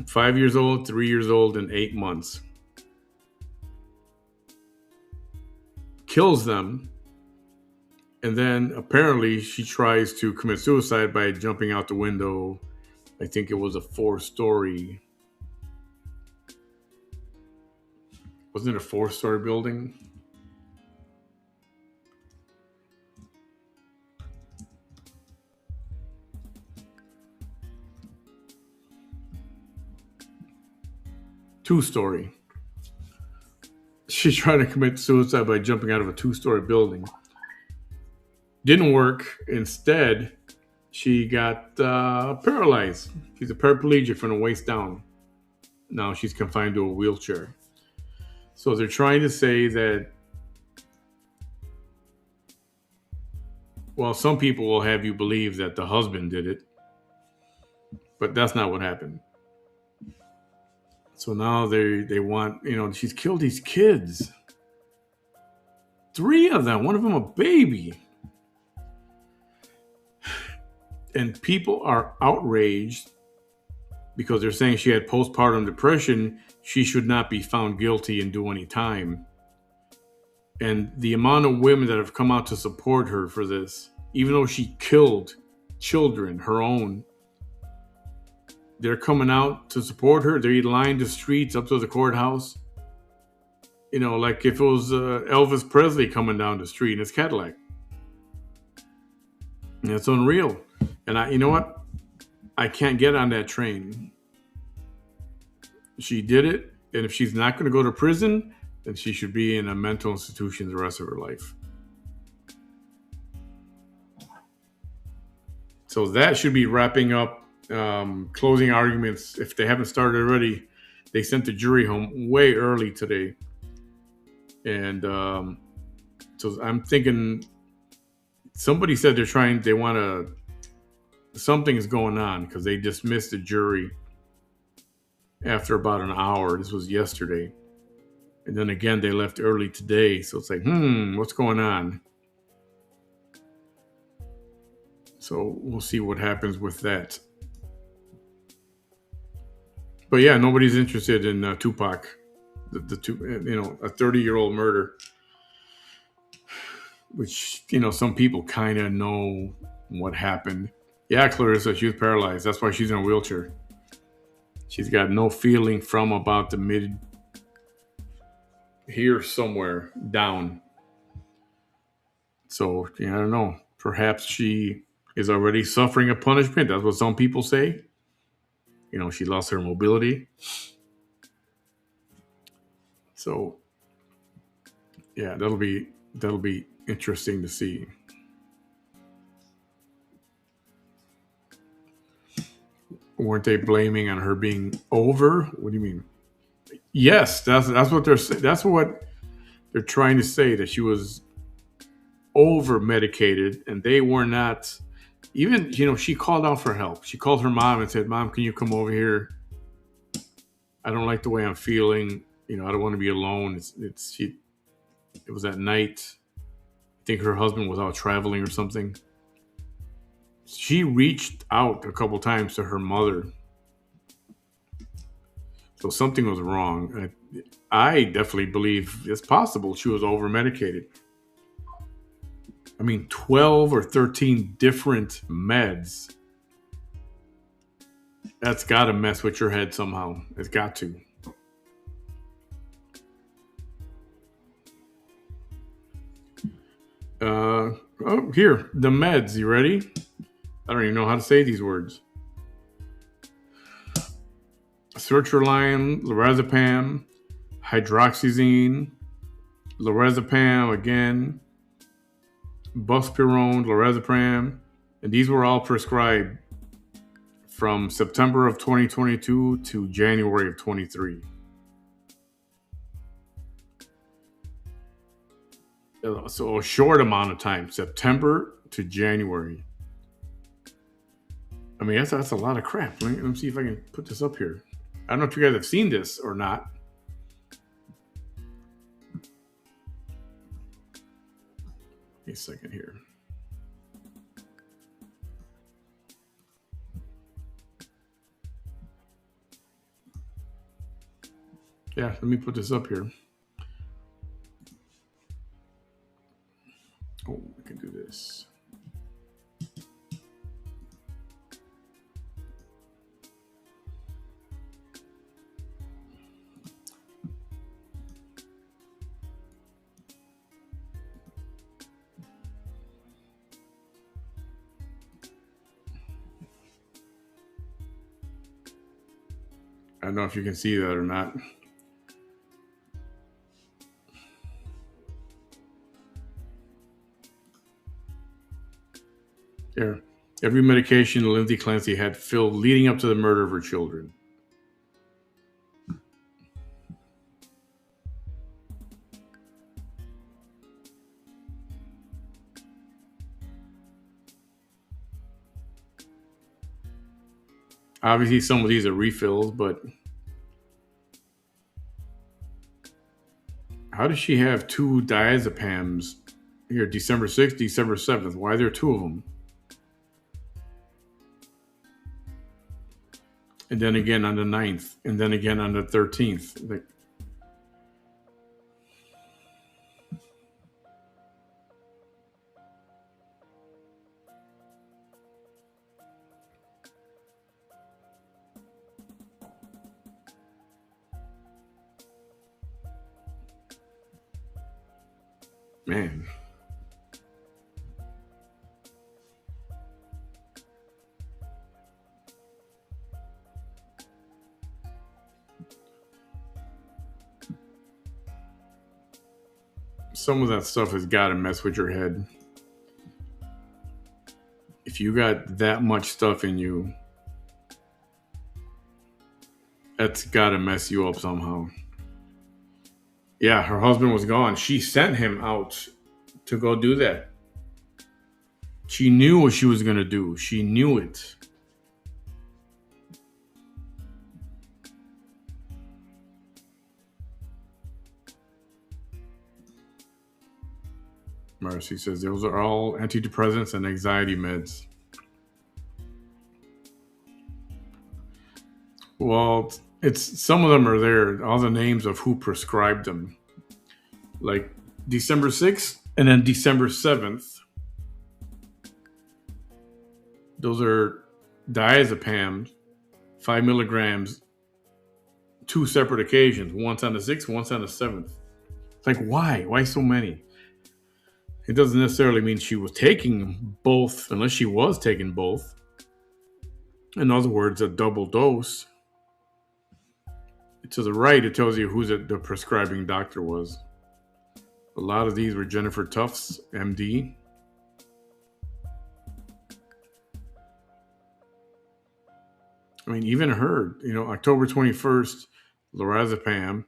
5 years old, 3 years old, and 8 months. Kills them. And then apparently she tries to commit suicide by jumping out the window. I think it was a 4-story. Wasn't it a 4-story building? Two-story. She tried to commit suicide by jumping out of a 2-story building. Didn't work. Instead, she got paralyzed. She's a paraplegic from the waist down. Now she's confined to a wheelchair. So they're trying to say that, well, some people will have you believe that the husband did it, but that's not what happened. So now they want, she's killed these kids. 3 of them, one of them a baby. And people are outraged because they're saying she had postpartum depression, she should not be found guilty and do any time. And the amount of women that have come out to support her for this, even though she killed children, her own, they're coming out to support her. They lined the streets up to the courthouse. Like if it was Elvis Presley coming down the street in his Cadillac. And it's unreal. And you know what? I can't get on that train. She did it. And if she's not going to go to prison, then she should be in a mental institution the rest of her life. So that should be wrapping up closing arguments. If they haven't started already, they sent the jury home way early today. And so I'm thinking somebody said something's going on because they dismissed the jury after about an hour. This was yesterday. And then again, they left early today. So it's like, what's going on? So we'll see what happens with that. But yeah, nobody's interested in Tupac, a 30-year-old murder, which, some people kind of know what happened. Yeah, Clarissa, she was paralyzed. That's why she's in a wheelchair. She's got no feeling from about the mid here somewhere down. So, I don't know. Perhaps she is already suffering a punishment. That's what some people say. She lost her mobility. So, yeah, that'll be interesting to see. Weren't they blaming on her being over? What do you mean? Yes, that's what that's what they're trying to say, that she was over medicated, and they were not. Even she called out for help. She called her mom and said, "Mom, can you come over here? I don't like the way I'm feeling. I don't want to be alone." It was at night. I think her husband was out traveling or something. She reached out a couple times to her mother. So something was wrong. I definitely believe it's possible she was over medicated. 12 or 13 different meds. That's got to mess with your head somehow. It's got to. Here, the meds. You ready? I don't even know how to say these words. Sertraline, lorazepam, hydroxyzine, lorazepam again, buspirone, lorazepam, and these were all prescribed from September of 2022 to January of 23. So a short amount of time, September to January. That's a lot of crap. Let me see if I can put this up here. I don't know if you guys have seen this or not. Wait a second here. Yeah, let me put this up here. Oh, we can do this. I don't know if you can see that or not. There. Every medication Lindsay Clancy had filled leading up to the murder of her children. Obviously, some of these are refills, but how does she have two diazepams here? December 6th, December 7th. Why are there two of them? and then again on the 9th, and then again on the 13th. Like, man, some of that stuff has got to mess with your head. If you got that much stuff in you, that's got to mess you up somehow. Yeah, her husband was gone. She sent him out to go do that. She knew what she was going to do. She knew it. Marcy says those are all antidepressants and anxiety meds. Well, it's some of them are there. All the names of who prescribed them, like December 6th and then December 7th. Those are diazepam, 5 milligrams, two separate occasions. Once on the 6th, once on the 7th. It's like, why? Why so many? It doesn't necessarily mean she was taking both, unless she was taking both. In other words, a double dose. To the right, it tells you who the prescribing doctor was. A lot of these were Jennifer Tufts, MD. I mean, even her, October 21st, lorazepam.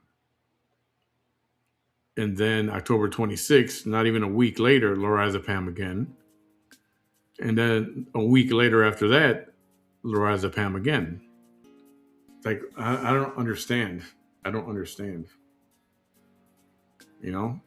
And then October 26th, not even a week later, lorazepam again. And then a week later after that, lorazepam again. Like, I don't understand. I don't understand. You know?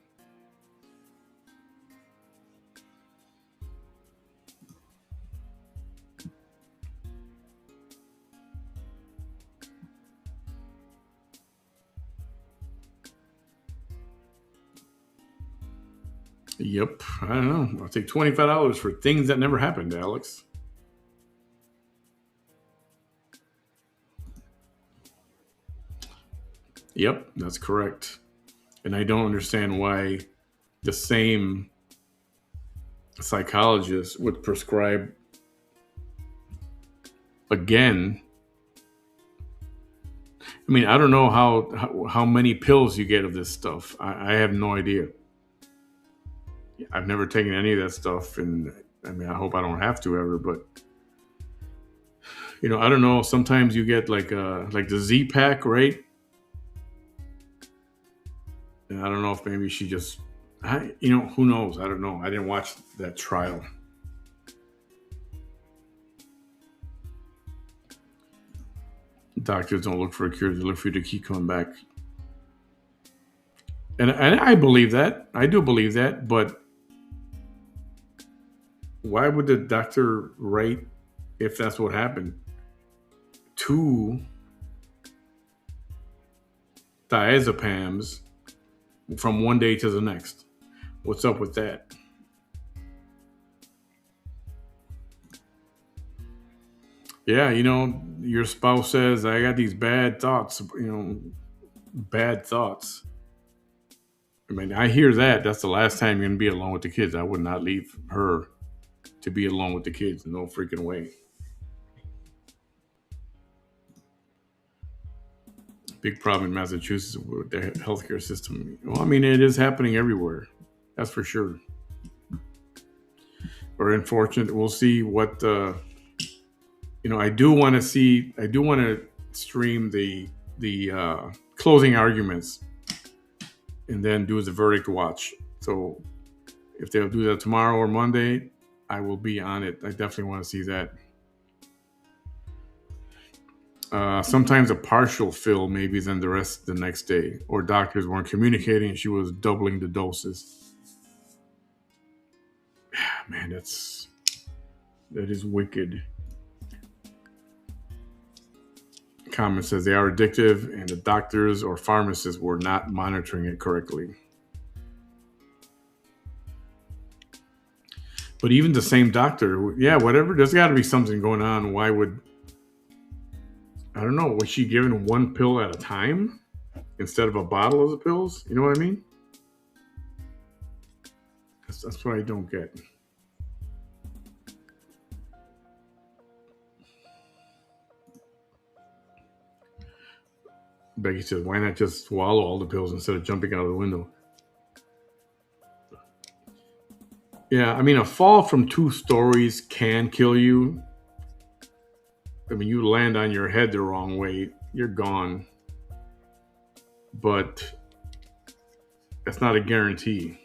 Yep. I don't know. I'll take $25 for things that never happened, Alex. Yep, that's correct. And I don't understand why the same psychologist would prescribe again. I mean, I don't know how many pills you get of this stuff. I have no idea. I've never taken any of that stuff, and I mean, I hope I don't have to ever. But I don't know. Sometimes you get like the Z pack, right? And I don't know if maybe she just, who knows? I don't know. I didn't watch that trial. Doctors don't look for a cure; they look for you to keep coming back. And I believe that. I do believe that. But why would the doctor write, if that's what happened, two diazepams from one day to the next? What's up with that? Yeah, your spouse says, I got these bad thoughts, bad thoughts. I mean, I hear that. That's the last time you're going to be alone with the kids. I would not leave her to be alone with the kids. No freaking way. Big problem in Massachusetts with the healthcare system. Well, I mean, it is happening everywhere. That's for sure. We're unfortunate. We'll see what I do want to see. I do want to stream the closing arguments, and then do the verdict watch. So if they'll do that tomorrow or Monday, I will be on it. I definitely want to see that. Sometimes a partial fill maybe than the rest the next day, or doctors weren't communicating and she was doubling the doses. Man, that is wicked. comment says they are addictive and the doctors or pharmacists were not monitoring it correctly. But even the same doctor, yeah, whatever, there's got to be something going on. Why would, I don't know, was she given one pill at a time instead of a bottle of the pills? You know what I mean? That's what I don't get. Becky says, why not just swallow all the pills instead of jumping out of the window? Yeah, I mean, a fall from 2 stories can kill you. I mean, you land on your head the wrong way, you're gone. But that's not a guarantee.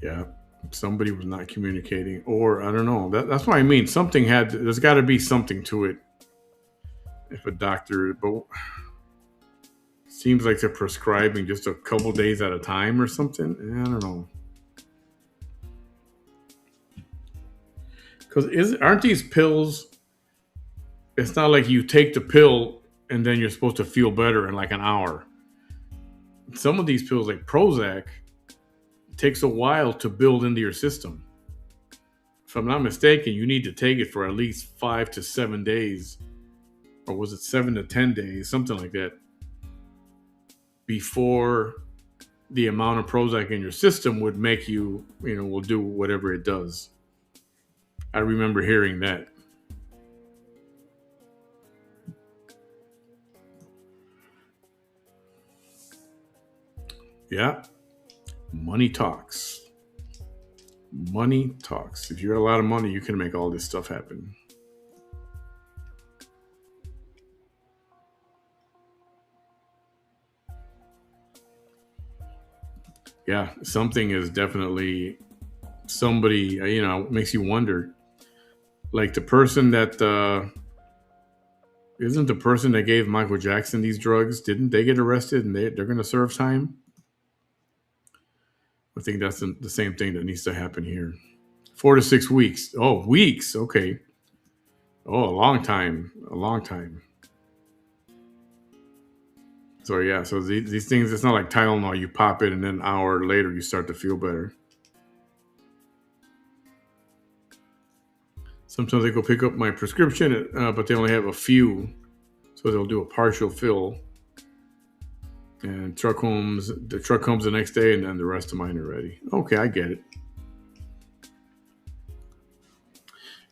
Yeah, somebody was not communicating, or I don't know. That's what I mean. There's got to be something to it. If a doctor, but seems like they're prescribing just a couple days at a time or something. I don't know. Because aren't these pills? It's not like you take the pill and then you're supposed to feel better in like an hour. Some of these pills, like Prozac, takes a while to build into your system. If I'm not mistaken, you need to take it for at least 5 to 7 days, or was it 7 to 10 days, something like that, before the amount of Prozac in your system would make you, will do whatever it does. I remember hearing that. Yeah. Money talks. Money talks. If you got a lot of money, you can make all this stuff happen. Yeah, something is definitely somebody, makes you wonder. Like the person that, isn't the person that gave Michael Jackson these drugs, didn't they get arrested and they're going to serve time? I think that's the same thing that needs to happen here. 4 to 6 weeks. Oh, weeks. Okay. Oh, a long time. A long time. So yeah, so these things, it's not like Tylenol. You pop it and then an hour later you start to feel better. Sometimes they go pick up my prescription, but they only have a few, so they'll do a partial fill. And the truck comes the next day, and then the rest of mine are ready. Okay, I get it.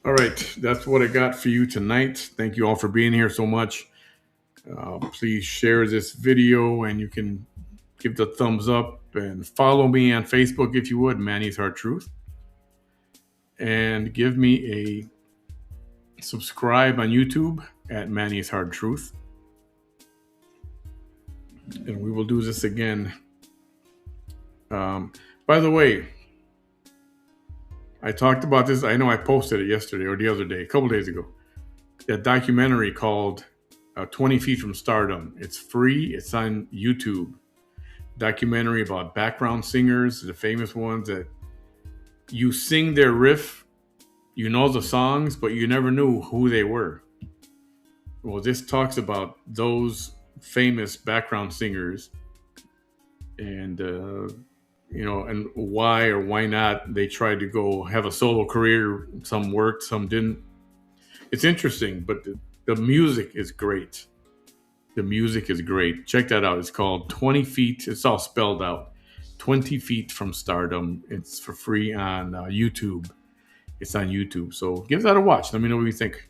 All right, that's what I got for you tonight. Thank you all for being here so much. Please share this video, and you can give the thumbs up and follow me on Facebook if you would, Manny's Hard Truth. And give me a subscribe on YouTube at Manny's Hard Truth. And we will do this again. By the way, I talked about this. I know I posted it yesterday or the other day, a couple days ago. That documentary called 20 Feet from Stardom. It's free. It's on YouTube. Documentary about background singers, the famous ones that you sing their riff, you know the songs, but you never knew who they were. Well, this talks about those famous background singers and, and why or why not they tried to go have a solo career. Some worked, some didn't. It's interesting, but the music is great. The music is great. Check that out. It's called 20 Feet. It's all spelled out. 20 Feet from Stardom. It's for free on YouTube. It's on YouTube. So give that a watch. Let me know what you think.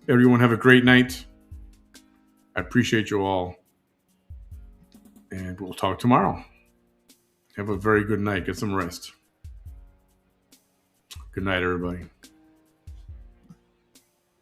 Everyone have a great night. I appreciate you all. And we'll talk tomorrow. Have a very good night. Get some rest. Good night, everybody.